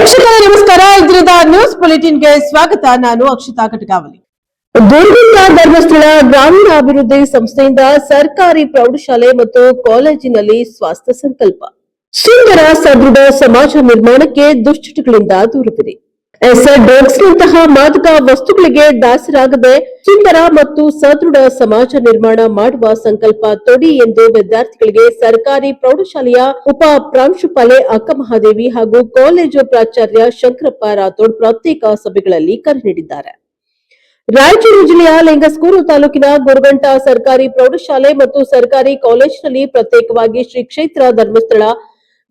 ವೀಕ್ಷಕರೇ ನಮಸ್ಕಾರ. ಇದರಿಂದ ನ್ಯೂಸ್ ಬುಲೆಟಿನ್ಗೆ ಸ್ವಾಗತ. ನಾನು ಅಕ್ಷತಾ ಕಟಗಾವಲಿ. ದುರ್ಗದ ಧರ್ಮಸ್ಥಳ ಗ್ರಾಮೀಣಾಭಿವೃದ್ಧಿ ಸಂಸ್ಥೆಯಿಂದ ಸರ್ಕಾರಿ ಪ್ರೌಢಶಾಲೆ ಮತ್ತು ಕಾಲೇಜಿನಲ್ಲಿ ಸ್ವಾಸ್ಥ್ಯ ಸಂಕಲ್ಪ. ಸುಂದರ ಸದೃಢ ಸಮಾಜ ನಿರ್ಮಾಣಕ್ಕೆ ದುಶ್ಚಟಗಳಿಂದ ದೂರವಿರಿ. ಡ್ರಗ್ಸ್ನಂತಹ ಮಾದಕ ವಸ್ತುಗಳಿಗೆ ದಾಸರಾಗದೆ ಸುಂದರ ಮತ್ತು ಸದೃಢ ಸಮಾಜ ನಿರ್ಮಾಣ ಮಾಡುವ ಸಂಕಲ್ಪ ತೊಡಿ ಎಂದು ವಿದ್ಯಾರ್ಥಿಗಳಿಗೆ ಸರ್ಕಾರಿ ಪ್ರೌಢಶಾಲೆಯ ಉಪ ಪ್ರಾಂಶುಪಾಲೆ ಅಕ್ಕಮಹಾದೇವಿ ಹಾಗೂ ಕಾಲೇಜು ಪ್ರಾಚಾರ್ಯ ಶಂಕರಪ್ಪ ರಾಥೋಡ್ ಪ್ರತ್ಯೇಕ ಸಭೆಗಳಲ್ಲಿ ಕರೆ ನೀಡಿದ್ದಾರೆ. ರಾಯಚೂರು ಜಿಲ್ಲೆಯ ಲಿಂಗಸ್ಕೂರು ತಾಲೂಕಿನ ಗುರುಗಂಟ ಸರ್ಕಾರಿ ಪ್ರೌಢಶಾಲೆ ಮತ್ತು ಸರ್ಕಾರಿ ಕಾಲೇಜಿನಲ್ಲಿ ಪ್ರತ್ಯೇಕವಾಗಿ ಶ್ರೀ ಕ್ಷೇತ್ರ ಧರ್ಮಸ್ಥಳ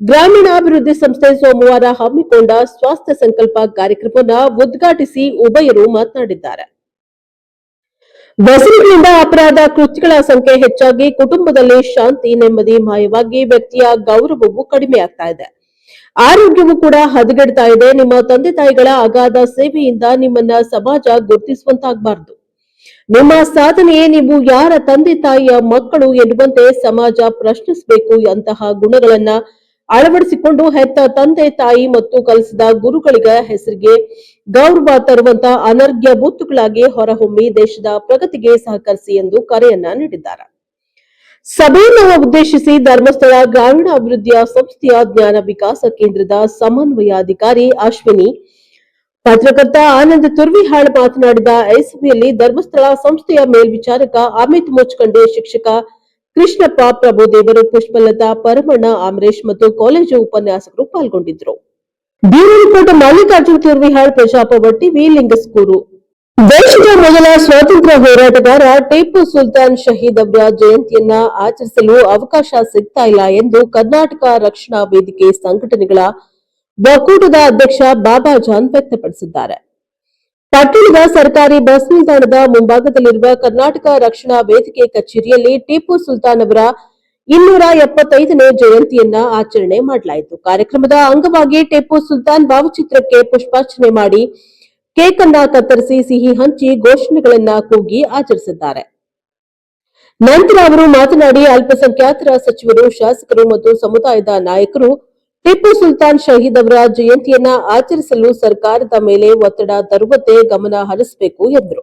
ಗ್ರಾಮೀಣಾಭಿವೃದ್ಧಿ ಸಂಸ್ಥೆ ಸೋಮವಾರ ಹಮ್ಮಿಕೊಂಡ ಸ್ವಾಸ್ಥ್ಯ ಸಂಕಲ್ಪ ಕಾರ್ಯಕ್ರಮವನ್ನು ಉದ್ಘಾಟಿಸಿ ಉಭಯರು ಮಾತನಾಡಿದ್ದಾರೆ. ವ್ಯಸನಗಳಿಂದ ಅಪರಾಧ ಕೃತ್ಯಗಳ ಸಂಖ್ಯೆ ಹೆಚ್ಚಾಗಿ ಕುಟುಂಬದಲ್ಲಿ ಶಾಂತಿ ನೆಮ್ಮದಿ ಮಾಯವಾಗಿ ವ್ಯಕ್ತಿಯ ಗೌರವವು ಕಡಿಮೆಯಾಗ್ತಾ ಇದೆ. ಆರೋಗ್ಯವು ಕೂಡ ಹದಗೆಡ್ತಾ ಇದೆ. ನಿಮ್ಮ ತಂದೆ ತಾಯಿಗಳ ಅಗಾಧ ಸೇವೆಯಿಂದ ನಿಮ್ಮನ್ನ ಸಮಾಜ ಗುರುತಿಸುವಂತಾಗಬಾರದು. ನಿಮ್ಮ ಸಾಧನೆಯೇ ನೀವು ಯಾರ ತಂದೆ ತಾಯಿಯ ಮಕ್ಕಳು ಎನ್ನುವಂತೆ ಸಮಾಜ ಪ್ರಶ್ನಿಸಬೇಕು. ಅಂತಹ ಗುಣಗಳನ್ನ ಅಳವಡಿಸಿಕೊಂಡು ಹೆತ್ತ ತಂದೆ ತಾಯಿ ಮತ್ತು ಕಲಿಸಿದ ಗುರುಗಳಿಗೆ ಹೆಸರಿಗೆ ಗೌರವ ತರುವಂತ ಅನರ್ಘ್ಯ ಬುತ್ತುಗಳಾಗಿ ಹೊರಹೊಮ್ಮಿ ದೇಶದ ಪ್ರಗತಿಗೆ ಸಹಕರಿಸಿ ಎಂದು ಕರೆಯನ್ನ ನೀಡಿದ್ದಾರೆ. ಸಭೆಯನ್ನು ಉದ್ದೇಶಿಸಿ ಧರ್ಮಸ್ಥಳ ಗ್ರಾಮೀಣಾಭಿವೃದ್ಧಿಯ ಸಂಸ್ಥೆಯ ಜ್ಞಾನ ವಿಕಾಸ ಕೇಂದ್ರದ ಸಮನ್ವಯಾಧಿಕಾರಿ ಅಶ್ವಿನಿ, ಪತ್ರಕರ್ತ ಆನಂದ್ ತುರ್ವಿಹಾಳ್ ಮಾತನಾಡಿದ ಈ ಸಭೆಯಲ್ಲಿ ಧರ್ಮಸ್ಥಳ ಸಂಸ್ಥೆಯ ಮೇಲ್ವಿಚಾರಕ ಅಮಿತ್ ಮುಚ್ಕಂಡೆ, ಶಿಕ್ಷಕ ಕೃಷ್ಣಪ್ಪ, ಪ್ರಭುದೇವರು, ಪುಷ್ಪಲತಾ, ಪರಮಣ್ಣ, ಅಮರೇಶ್ ಮತ್ತು ಕಾಲೇಜು ಉಪನ್ಯಾಸಕರು ಪಾಲ್ಗೊಂಡಿದ್ದರು. Bureau report Mallikarjun Turvihal, Prajapower TV, Lingsugur. ದೇಶದ ಮೊದಲ ಸ್ವಾತಂತ್ರ್ಯ ಹೋರಾಟಗಾರ ಟಿಪ್ಪು ಸುಲ್ತಾನ್ ಶಹೀದ್ ಅವರ ಜಯಂತಿಯನ್ನ ಆಚರಿಸಲು ಅವಕಾಶ ಸಿಗ್ತಾ ಇಲ್ಲ ಎಂದು ಕರ್ನಾಟಕ ರಕ್ಷಣಾ ವೇದಿಕೆ ಸಂಘಟನೆಗಳ ಒಕ್ಕೂಟದ ಅಧ್ಯಕ್ಷ ಬಾಬಾಜಾನ್ ವ್ಯಕ್ತಪಡಿಸಿದ್ದಾರೆ. ಪಟ್ಟಣದ ಸರ್ಕಾರಿ ಬಸ್ ನಿಲ್ದಾಣದ ಮುಂಭಾಗದಲ್ಲಿರುವ ಕರ್ನಾಟಕ ರಕ್ಷಣಾ ವೇದಿಕೆ ಕಚೇರಿಯಲ್ಲಿ ಟಿಪ್ಪು ಸುಲ್ತಾನ್ ಅವರ 275ನೇ ಜಯಂತಿಯನ್ನ ಆಚರಣೆ ಮಾಡಲಾಯಿತು. ಕಾರ್ಯಕ್ರಮದ ಅಂಗವಾಗಿ ಟಿಪ್ಪು ಸುಲ್ತಾನ್ ಭಾವಚಿತ್ರಕ್ಕೆ ಪುಷ್ಪಾರ್ಚನೆ ಮಾಡಿ ಕೇಕ್ ಅನ್ನ ಕತ್ತರಿಸಿ ಸಿಹಿ ಹಂಚಿ ಘೋಷಣೆಗಳನ್ನ ಕೂಗಿ ಆಚರಿಸಿದ್ದಾರೆ. ನಂತರ ಅವರು ಮಾತನಾಡಿ ಅಲ್ಪಸಂಖ್ಯಾತರ ಸಚಿವರು, ಶಾಸಕರು ಮತ್ತು ಸಮುದಾಯದ ನಾಯಕರು ಟಿಪ್ಪು ಸುಲ್ತಾನ್ ಶಹೀದ್ ಅವರ ಜಯಂತಿಯನ್ನ ಆಚರಿಸಲು ಸರ್ಕಾರದ ಮೇಲೆ ಒತ್ತಡ ತರುವಂತೆ ಗಮನ ಹರಿಸಬೇಕು ಎಂದರು.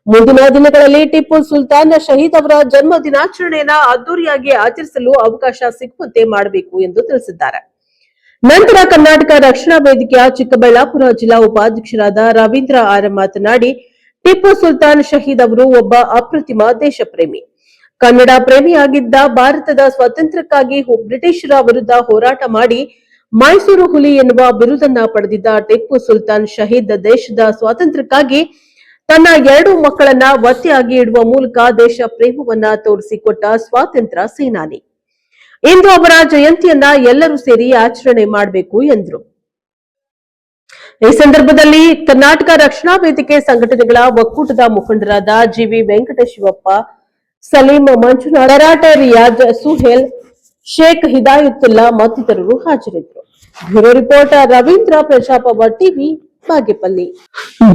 ಮುಂದಿನ ದಿನಗಳಲ್ಲಿ ಟಿಪ್ಪು ಸುಲ್ತಾನ್ ಶಹೀದ್ ಅವರ ಜನ್ಮ ದಿನಾಚರಣೆಯನ್ನ ಅದ್ದೂರಿಯಾಗಿ ಆಚರಿಸಲು ಅವಕಾಶ ಸಿಗುವಂತೆ ಮಾಡಬೇಕು ಎಂದು ತಿಳಿಸಿದ್ದಾರೆ. ನಂತರ ಕರ್ನಾಟಕ ರಕ್ಷಣಾ ವೇದಿಕೆಯ ಚಿಕ್ಕಬಳ್ಳಾಪುರ ಜಿಲ್ಲಾ ಉಪಾಧ್ಯಕ್ಷರಾದ ರವೀಂದ್ರ ಆರ್ ಮಾತನಾಡಿ, ಟಿಪ್ಪು ಸುಲ್ತಾನ್ ಶಹೀದ್ ಅವರು ಒಬ್ಬ ಅಪ್ರತಿಮ ದೇಶಪ್ರೇಮಿ, ಕನ್ನಡ ಪ್ರೇಮಿಯಾಗಿದ್ದ. ಭಾರತದ ಸ್ವಾತಂತ್ರ್ಯಕ್ಕಾಗಿ ಬ್ರಿಟಿಷರ ವಿರುದ್ಧ ಹೋರಾಟ ಮಾಡಿ ಮೈಸೂರು ಹುಲಿ ಎನ್ನುವ ಬಿರುದನ್ನ ಪಡೆದಿದ್ದ ಟಿಪ್ಪು ಸುಲ್ತಾನ್ ಶಹೀದ್ ದೇಶದ ಸ್ವಾತಂತ್ರ್ಯಕ್ಕಾಗಿ ತನ್ನ 2 ಮಕ್ಕಳನ್ನ ಒತ್ತೆಯಾಗಿ ಇಡುವ ಮೂಲಕ ದೇಶ ಪ್ರೇಮವನ್ನ ತೋರಿಸಿಕೊಟ್ಟ ಸ್ವಾತಂತ್ರ್ಯ ಸೇನಾನಿ. ಇಂದು ಅವರ ಜಯಂತಿಯನ್ನ ಎಲ್ಲರೂ ಸೇರಿ ಆಚರಣೆ ಮಾಡಬೇಕು ಎಂದರು. ಈ ಸಂದರ್ಭದಲ್ಲಿ ಕರ್ನಾಟಕ ರಕ್ಷಣಾ ವೇದಿಕೆ ಸಂಘಟನೆಗಳ ಒಕ್ಕೂಟದ ಮುಖಂಡರಾದ ಜಿವಿ ವೆಂಕಟಶಿವಪ್ಪ, ಸಲೀಂ, ಮಂಜುನಾಥ್, ಕರಾಟೆ ರಿಯಾಜ್, ಸುಹೇಲ್, ಶೇಖ್ ಹಿದಾಯತುಲ್ಲಾ ಮತ್ತಿತರರು ಹಾಜರಿದ್ದರು. Bureau report Ravindra, Prajapower TV, Bagepalli.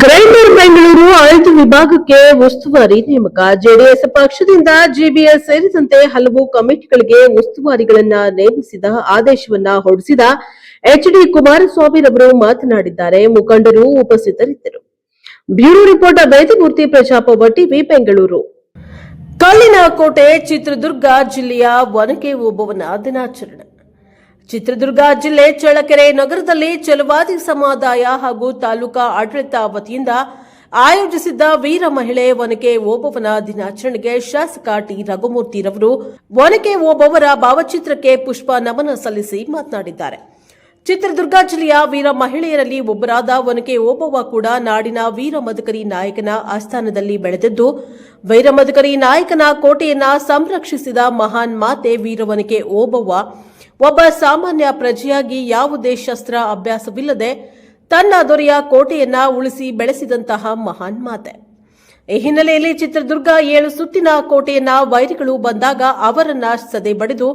Grinder Bengaluru 5 ವಿಭಾಗಕ್ಕೆ ಉಸ್ತುವಾರಿ ನೇಮಕ. ಜೆಡಿಎಸ್ ಪಕ್ಷದಿಂದ ಜಿಬಿಎಸ್ ಸೇರಿದಂತೆ ಹಲವು ಕಮಿಟಿಗಳಿಗೆ ಉಸ್ತುವಾರಿಗಳನ್ನ ನೇಮಿಸಿದ ಆದೇಶವನ್ನ ಹೊರಡಿಸಿದ ಎಚ್ಡಿ ಕುಮಾರಸ್ವಾಮಿರವರು ಮಾತನಾಡಿದ್ದಾರೆ. ಮುಖಂಡರು ಉಪಸ್ಥಿತರಿದ್ದರು. Bureau report Vedamurthy, Prajapower TV, Bengaluru. ಕಲ್ಲಿನ ಕೋಟೆ, ಚಿತ್ರದುರ್ಗ ಜಿಲ್ಲೆಯ ಒನಕೆ ಓಬವ್ವನ ದಿನಾಚರಣೆ. ಚಿತ್ರದುರ್ಗ ಜಿಲ್ಲೆ ಚಳ್ಳಕೆರೆ ನಗರದಲ್ಲಿ ಛಲವಾದಿ ಸಮುದಾಯ ಹಾಗೂ ತಾಲೂಕಾ ಆಡಳಿತ ವತಿಯಿಂದ ಆಯೋಜಿಸಿದ್ದ ವೀರ ಮಹಿಳೆ ಒನಕೆ ಓಬವ್ವನ ದಿನಾಚರಣೆಗೆ ಶಾಸಕ ಟಿ ರಘುಮೂರ್ತಿರವರು ಒನಕೆ ಓಬವ್ವರ ಭಾವಚಿತ್ರಕ್ಕೆ ಪುಷ್ಪ ನಮನ ಸಲ್ಲಿಸಿ ಮಾತನಾಡಿದ್ದಾರೆ. ಚಿತ್ರದುರ್ಗ ಜಿಲ್ಲೆಯ ವೀರ ಮಹಿಳೆಯರಲ್ಲಿ ಒಬ್ಬರಾದ ಒನಕೆ ಓಬವ್ವ ಕೂಡ ನಾಡಿನ ವೀರ ಮದಕರಿ ನಾಯಕನ ಆಸ್ಥಾನದಲ್ಲಿ ಬೆಳೆದಿದ್ದು, ವೀರ ಮದಕರಿ ನಾಯಕನ ಕೋಟೆಯನ್ನ ಸಂರಕ್ಷಿಸಿದ ಮಹಾನ್ ಮಾತೆ ವೀರ ಒನಕೆ ಓಬವ್ವ ಒಬ್ಬ ಸಾಮಾನ್ಯ ಪ್ರಜೆಯಾಗಿ ಯಾವುದೇ ಶಸ್ತ್ರ ಅಭ್ಯಾಸವಿಲ್ಲದೆ ತನ್ನ ದೊರೆಯ ಕೋಟೆಯನ್ನ ಉಳಿಸಿ ಬೆಳೆಸಿದಂತಹ ಮಹಾನ್ ಮಾತೆ. ಈ ಹಿನ್ನೆಲೆಯಲ್ಲಿ ಚಿತ್ರದುರ್ಗ 7 ಸುತ್ತಿನ ಕೋಟೆಯನ್ನ ವೈರಿಗಳು ಬಂದಾಗ ಅವರನ್ನ ಸದೆ ಬಡಿದು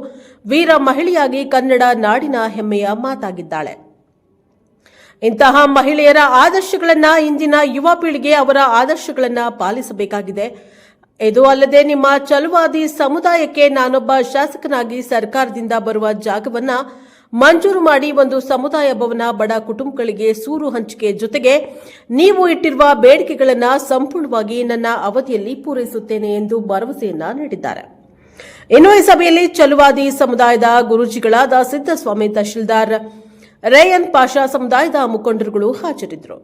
ವೀರ ಮಹಿಳೆಯಾಗಿ ಕನ್ನಡ ನಾಡಿನ ಹೆಮ್ಮೆಯ ಮಾತಾಗಿದ್ದಾಳೆ. ಇಂತಹ ಮಹಿಳೆಯರ ಆದರ್ಶಗಳನ್ನ ಇಂದಿನ ಯುವ ಪೀಳಿಗೆ ಅವರ ಆದರ್ಶಗಳನ್ನ ಪಾಲಿಸಬೇಕಾಗಿದೆ. ಇದು ಅಲ್ಲದೆ ನಿಮ್ಮ ಛಲವಾದಿ ಸಮುದಾಯಕ್ಕೆ ನಾನೊಬ್ಬ ಶಾಸಕನಾಗಿ ಸರ್ಕಾರದಿಂದ ಬರುವ ಜಾಗವನ್ನ ಮಂಜೂರು ಮಾಡಿ ಒಂದು ಸಮುದಾಯ ಭವನ ಬಡ ಕುಟುಂಬಗಳಿಗೆ ಸೂರು ಹಂಚಿಕೆ ಜೊತೆಗೆ ನೀವು ಇಟ್ಟಿರುವ ಬೇಡಿಕೆಗಳನ್ನು ಸಂಪೂರ್ಣವಾಗಿ ನನ್ನ ಅವಧಿಯಲ್ಲಿ ಪೂರೈಸುತ್ತೇನೆ ಎಂದು ಭರವಸೆಯನ್ನ ನೀಡಿದ್ದಾರೆ. ಇನ್ನು ಈ ಸಭೆಯಲ್ಲಿ ಚಲುವಾದಿ ಸಮುದಾಯದ ಗುರೂಜಿಗಳಾದ ಸಿದ್ದಸ್ವಾಮಿ ತಹಶೀಲ್ದಾರ್ ರೇಯನ್ ಪಾಷಾ ಸಮುದಾಯದ ಮುಖಂಡರುಗಳು ಹಾಜರಿದ್ದರು.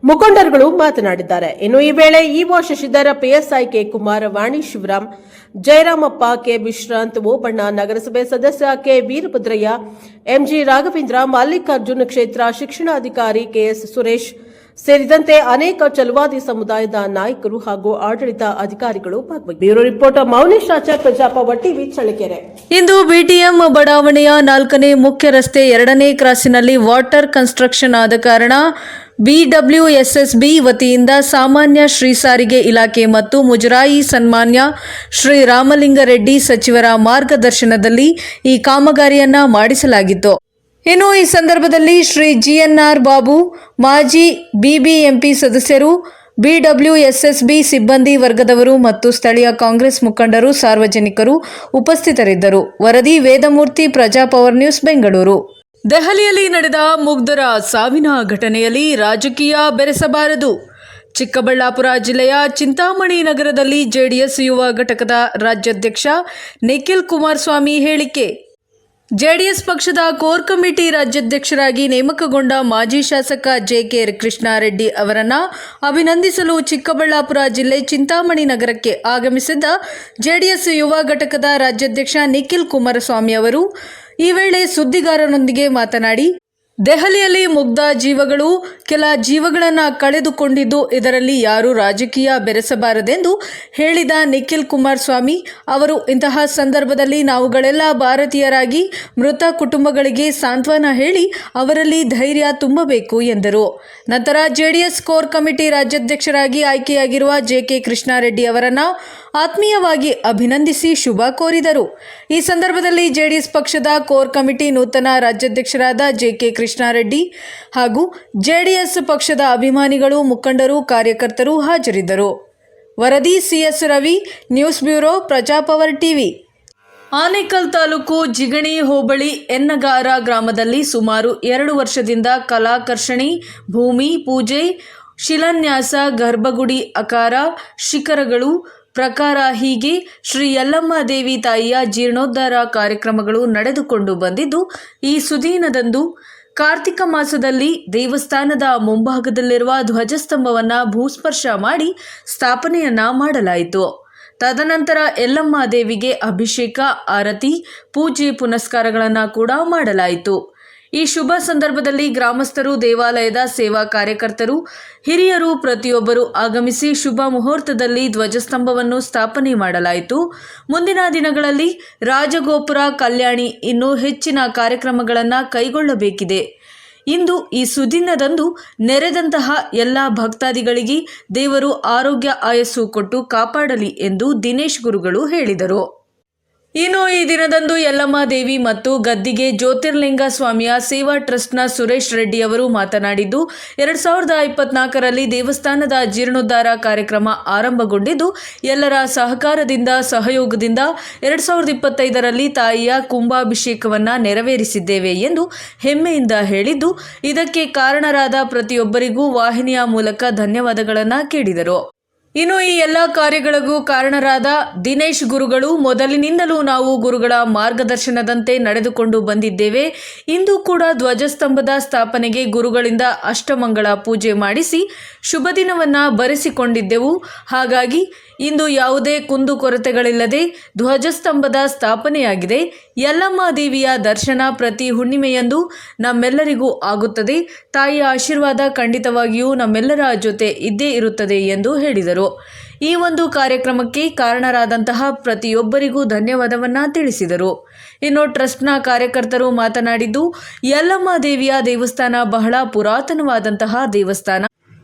ಮುಖಂಡರುಗಳು ಮಾತನಾಡಿದ್ದಾರೆ. ಇನ್ನು ಈ ವೇಳೆ EO Shashidhar, PSI K Kumar, Vani Shivaram, Jayaramappa, K Vishrant, Obanna, ನಗರಸಭೆ ಸದಸ್ಯ ಕೆ ವೀರಭದ್ರಯ್ಯ, ಎಂಜಿ ರಾಘವೇಂದ್ರ, ಮಲ್ಲಿಕಾರ್ಜುನ್, ಕ್ಷೇತ್ರ ಶಿಕ್ಷಣಾಧಿಕಾರಿ ಕೆಎಸ್ ಸುರೇಶ್ ಸೇರಿದಂತೆ ಅನೇಕ ಚಲುವಾದಿ ಸಮುದಾಯದ ನಾಯಕರು ಹಾಗೂ ಆಡಳಿತ ಅಧಿಕಾರಿಗಳು ಭಾಗವಹಿಸಿದ್ದರು. Bureau report Mounesh Achar, Prajapower TV, Challakere. ಇಂದು ಬಿಟಿಎಂ ಬಡಾವಣೆಯ 4ನೇ ಮುಖ್ಯ ರಸ್ತೆ 2ನೇ ಕ್ರಾಸಿನಲ್ಲಿ ವಾಟರ್ ಕನ್ಸ್ಟ್ರಕ್ಷನ್ ಆದ ಕಾರಣ ಬಿಡಬ್ಲ್ಯೂಎಸ್ಎಸ್ಬಿ ವತಿಯಿಂದ ಸಾಮಾನ್ಯ ಶ್ರೀ ಸಾರಿಗೆ ಇಲಾಖೆ ಮತ್ತು ಮುಜರಾಯಿ ಸನ್ಮಾನ್ಯ ಶ್ರೀ ರಾಮಲಿಂಗಾರೆಡ್ಡಿ ಸಚಿವರ ಮಾರ್ಗದರ್ಶನದಲ್ಲಿ ಈ ಕಾಮಗಾರಿಯನ್ನ ಮಾಡಿಸಲಾಗಿತ್ತು. ಇನ್ನು ಈ ಸಂದರ್ಭದಲ್ಲಿ ಶ್ರೀ ಜಿಎನ್ಆರ್ ಬಾಬು, ಮಾಜಿ ಬಿಬಿಎಂಪಿ ಸದಸ್ಯರು, ಬಿಡಬ್ಲ್ಯೂಎಸ್ಎಸ್ಬಿ ಸಿಬ್ಬಂದಿ ವರ್ಗದವರು ಮತ್ತು ಸ್ಥಳೀಯ ಕಾಂಗ್ರೆಸ್ ಮುಖಂಡರು, ಸಾರ್ವಜನಿಕರು ಉಪಸ್ಥಿತರಿದ್ದರು. ವರದಿ ವೇದಮೂರ್ತಿ, ಪ್ರಜಾಪವರ್ ನ್ಯೂಸ್, ಬೆಂಗಳೂರು. ದೆಹಲಿಯಲ್ಲಿ ನಡೆದ ಮುಗ್ಧರ ಸಾವಿನ ಘಟನೆಯಲ್ಲಿ ರಾಜಕೀಯ ಬೆರೆಸಬಾರದು. ಚಿಕ್ಕಬಳ್ಳಾಪುರ ಜಿಲ್ಲೆಯ ಚಿಂತಾಮಣಿ ನಗರದಲ್ಲಿ ಜೆಡಿಎಸ್ ಯುವ ಘಟಕದ ರಾಜ್ಯಾಧ್ಯಕ್ಷ ನಿಖಿಲ್ ಕುಮಾರಸ್ವಾಮಿ ಹೇಳಿಕೆ. ಜೆಡಿಎಸ್ ಪಕ್ಷದ ಕೋರ್ ಕಮಿಟಿ ರಾಜ್ಯಾಧ್ಯಕ್ಷರಾಗಿ ನೇಮಕಗೊಂಡ ಮಾಜಿ ಶಾಸಕ ಜೆಕೆ ಕೃಷ್ಣಾರೆಡ್ಡಿ ಅವರನ್ನು ಅಭಿನಂದಿಸಲು ಚಿಕ್ಕಬಳ್ಳಾಪುರ ಜಿಲ್ಲೆ ಚಿಂತಾಮಣಿ ನಗರಕ್ಕೆ ಆಗಮಿಸಿದ್ದ ಜೆಡಿಎಸ್ ಯುವ ಘಟಕದ ರಾಜ್ಯಾಧ್ಯಕ್ಷ ನಿಖಿಲ್ ಕುಮಾರಸ್ವಾಮಿ ಅವರು ಈ ವೇಳೆ ಸುದ್ದಿಗಾರರೊಂದಿಗೆ ಮಾತನಾಡಿ, ದೆಹಲಿಯಲ್ಲಿ ಮುಗ್ಧ ಜೀವಗಳು ಕೆಲ ಜೀವಗಳನ್ನು ಕಳೆದುಕೊಂಡಿದ್ದು, ಇದರಲ್ಲಿ ಯಾರೂ ರಾಜಕೀಯ ಬೆರೆಸಬಾರದೆಂದು ಹೇಳಿದ ನಿಖಿಲ್ ಕುಮಾರಸ್ವಾಮಿ ಅವರು ಇಂತಹ ಸಂದರ್ಭದಲ್ಲಿ ನಾವುಗಳೆಲ್ಲ ಭಾರತೀಯರಾಗಿ ಮೃತ ಕುಟುಂಬಗಳಿಗೆ ಸಾಂತ್ವನ ಹೇಳಿ ಅವರಲ್ಲಿ ಧೈರ್ಯ ತುಂಬಬೇಕು ಎಂದರು. ನಂತರ ಜೆಡಿಎಸ್ ಕೋರ್ ಕಮಿಟಿ ರಾಜ್ಯಾಧ್ಯಕ್ಷರಾಗಿ ಆಯ್ಕೆಯಾಗಿರುವ ಜೆಕೆ ಕೃಷ್ಣಾರೆಡ್ಡಿ ಅವರನ್ನು ಆತ್ಮೀಯವಾಗಿ ಅಭಿನಂದಿಸಿ ಶುಭ ಕೋರಿದರು. ಈ ಸಂದರ್ಭದಲ್ಲಿ ಜೆಡಿಎಸ್ ಪಕ್ಷದ ಕೋರ್ ಕಮಿಟಿ ನೂತನ ರಾಜ್ಯಾಧ್ಯಕ್ಷರಾದ ಜೆಕೆ ಕೃಷ್ಣಾರೆಡ್ಡಿ ಹಾಗೂ ಜೆಡಿಎಸ್ ಪಕ್ಷದ ಅಭಿಮಾನಿಗಳು, ಮುಖಂಡರು, ಕಾರ್ಯಕರ್ತರು ಹಾಜರಿದ್ದರು. ವರದಿ C S Ravi, news bureau, Prajapower TV. Anekal taluk Jigani hobli Ennagara ಗ್ರಾಮದಲ್ಲಿ ಸುಮಾರು 2 ವರ್ಷದಿಂದ ಕಲಾಕರ್ಷಣಿ, ಭೂಮಿ ಪೂಜೆ, ಶಿಲಾನ್ಯಾಸ, ಗರ್ಭಗುಡಿ ಆಕಾರ, ಶಿಖರಗಳು ಪ್ರಕಾರ ಹೀಗೆ ಶ್ರೀ ಯಲ್ಲಮ್ಮ ದೇವಿ ತಾಯಿಯ ಜೀರ್ಣೋದ್ಧಾರ ಕಾರ್ಯಕ್ರಮಗಳು ನಡೆದುಕೊಂಡು ಬಂದಿದ್ದು, ಈ ಸುದಿನದಂದು ಕಾರ್ತಿಕ ಮಾಸದಲ್ಲಿ ದೇವಸ್ಥಾನದ ಮುಂಭಾಗದಲ್ಲಿರುವ ಧ್ವಜಸ್ತಂಭವನ್ನು ಭೂಸ್ಪರ್ಶ ಮಾಡಿ ಸ್ಥಾಪನೆಯನ್ನ ಮಾಡಲಾಯಿತು. ತದನಂತರ ಯಲ್ಲಮ್ಮ ದೇವಿಗೆ ಅಭಿಷೇಕ, ಆರತಿ, ಪೂಜೆ ಪುನಸ್ಕಾರಗಳನ್ನು ಕೂಡ ಮಾಡಲಾಯಿತು. ಈ ಶುಭ ಸಂದರ್ಭದಲ್ಲಿ ಗ್ರಾಮಸ್ಥರು, ದೇವಾಲಯದ ಸೇವಾ ಕಾರ್ಯಕರ್ತರು, ಹಿರಿಯರು ಪ್ರತಿಯೊಬ್ಬರು ಆಗಮಿಸಿ ಶುಭ ಮುಹೂರ್ತದಲ್ಲಿ ಧ್ವಜಸ್ತಂಭವನ್ನು ಸ್ಥಾಪನೆ ಮಾಡಲಾಯಿತು. ಮುಂದಿನ ದಿನಗಳಲ್ಲಿ ರಾಜಗೋಪುರ, ಕಲ್ಯಾಣಿ ಇನ್ನೂ ಹೆಚ್ಚಿನ ಕಾರ್ಯಕ್ರಮಗಳನ್ನು ಕೈಗೊಳ್ಳಬೇಕಿದೆ. ಇಂದು ಈ ಸುದಿನದಂದು ನೆರೆದಂತಹ ಎಲ್ಲ ಭಕ್ತಾದಿಗಳಿಗೆ ದೇವರು ಆರೋಗ್ಯ ಆಯಸ್ಸು ಕೊಟ್ಟು ಕಾಪಾಡಲಿ ಎಂದು ದಿನೇಶ್ ಗುರುಗಳು ಹೇಳಿದರು. ಇನ್ನು ಈ ದಿನದಂದು ಯಲ್ಲಮ್ಮ ದೇವಿ ಮತ್ತು ಗದ್ದಿಗೆ ಜ್ಯೋತಿರ್ಲಿಂಗ ಸ್ವಾಮಿಯ ಸೇವಾ ಟ್ರಸ್ಟ್ನ ಸುರೇಶ್ ರೆಡ್ಡಿ ಅವರು ಮಾತನಾಡಿದ್ದು, 2024ರಲ್ಲಿ ದೇವಸ್ಥಾನದ ಜೀರ್ಣೋದ್ಧಾರ ಕಾರ್ಯಕ್ರಮ ಆರಂಭಗೊಂಡಿದ್ದು, ಎಲ್ಲರ ಸಹಕಾರದಿಂದ, ಸಹಯೋಗದಿಂದ 2025ರಲ್ಲಿ ತಾಯಿಯ ಕುಂಭಾಭಿಷೇಕವನ್ನು ನೆರವೇರಿಸಿದ್ದೇವೆ ಎಂದು ಹೆಮ್ಮೆಯಿಂದ ಹೇಳಿದ್ದು, ಇದಕ್ಕೆ ಕಾರಣರಾದ ಪ್ರತಿಯೊಬ್ಬರಿಗೂ ವಾಹಿನಿಯ ಮೂಲಕ ಧನ್ಯವಾದಗಳನ್ನು ಕೇಳಿದರು. ಇನ್ನು ಈ ಎಲ್ಲ ಕಾರ್ಯಗಳಿಗೂ ಕಾರಣರಾದ ದಿನೇಶ್ ಗುರುಗಳು, ಮೊದಲಿನಿಂದಲೂ ನಾವು ಗುರುಗಳ ಮಾರ್ಗದರ್ಶನದಂತೆ ನಡೆದುಕೊಂಡು ಬಂದಿದ್ದೇವೆ. ಇಂದು ಕೂಡ ಧ್ವಜಸ್ತಂಭದ ಸ್ಥಾಪನೆಗೆ ಗುರುಗಳಿಂದ ಅಷ್ಟಮಂಗಳ ಪೂಜೆ ಮಾಡಿಸಿ ಶುಭ ದಿನವನ್ನು ಬರೆಸಿಕೊಂಡಿದ್ದೆವು. ಹಾಗಾಗಿ ಇಂದು ಯಾವುದೇ ಕುಂದುಕೊರತೆಗಳಿಲ್ಲದೆ ಧ್ವಜಸ್ತಂಭದ ಸ್ಥಾಪನೆಯಾಗಿದೆ. ಯಲ್ಲಮ್ಮ ದೇವಿಯ ದರ್ಶನ ಪ್ರತಿ ಹುಣ್ಣಿಮೆಯಂದು ನಮ್ಮೆಲ್ಲರಿಗೂ ಆಗುತ್ತದೆ. ತಾಯಿಯ ಆಶೀರ್ವಾದ ಖಂಡಿತವಾಗಿಯೂ ನಮ್ಮೆಲ್ಲರ ಜೊತೆ ಇದ್ದೇ ಇರುತ್ತದೆ ಎಂದು ಹೇಳಿದರು. ಈ ಒಂದು ಕಾರ್ಯಕ್ರಮಕ್ಕೆ ಕಾರಣರಾದಂತಹ ಪ್ರತಿಯೊಬ್ಬರಿಗೂ ಧನ್ಯವಾದವನ್ನು ತಿಳಿಸಿದರು. ಇನ್ನು ಟ್ರಸ್ಟ್ನ ಕಾರ್ಯಕರ್ತರು ಮಾತನಾಡಿದ್ದು, ಯಲ್ಲಮ್ಮ ದೇವಿಯ ದೇವಸ್ಥಾನ ಬಹಳ ಪುರಾತನವಾದಂತಹ ದೇವಸ್ಥಾನ.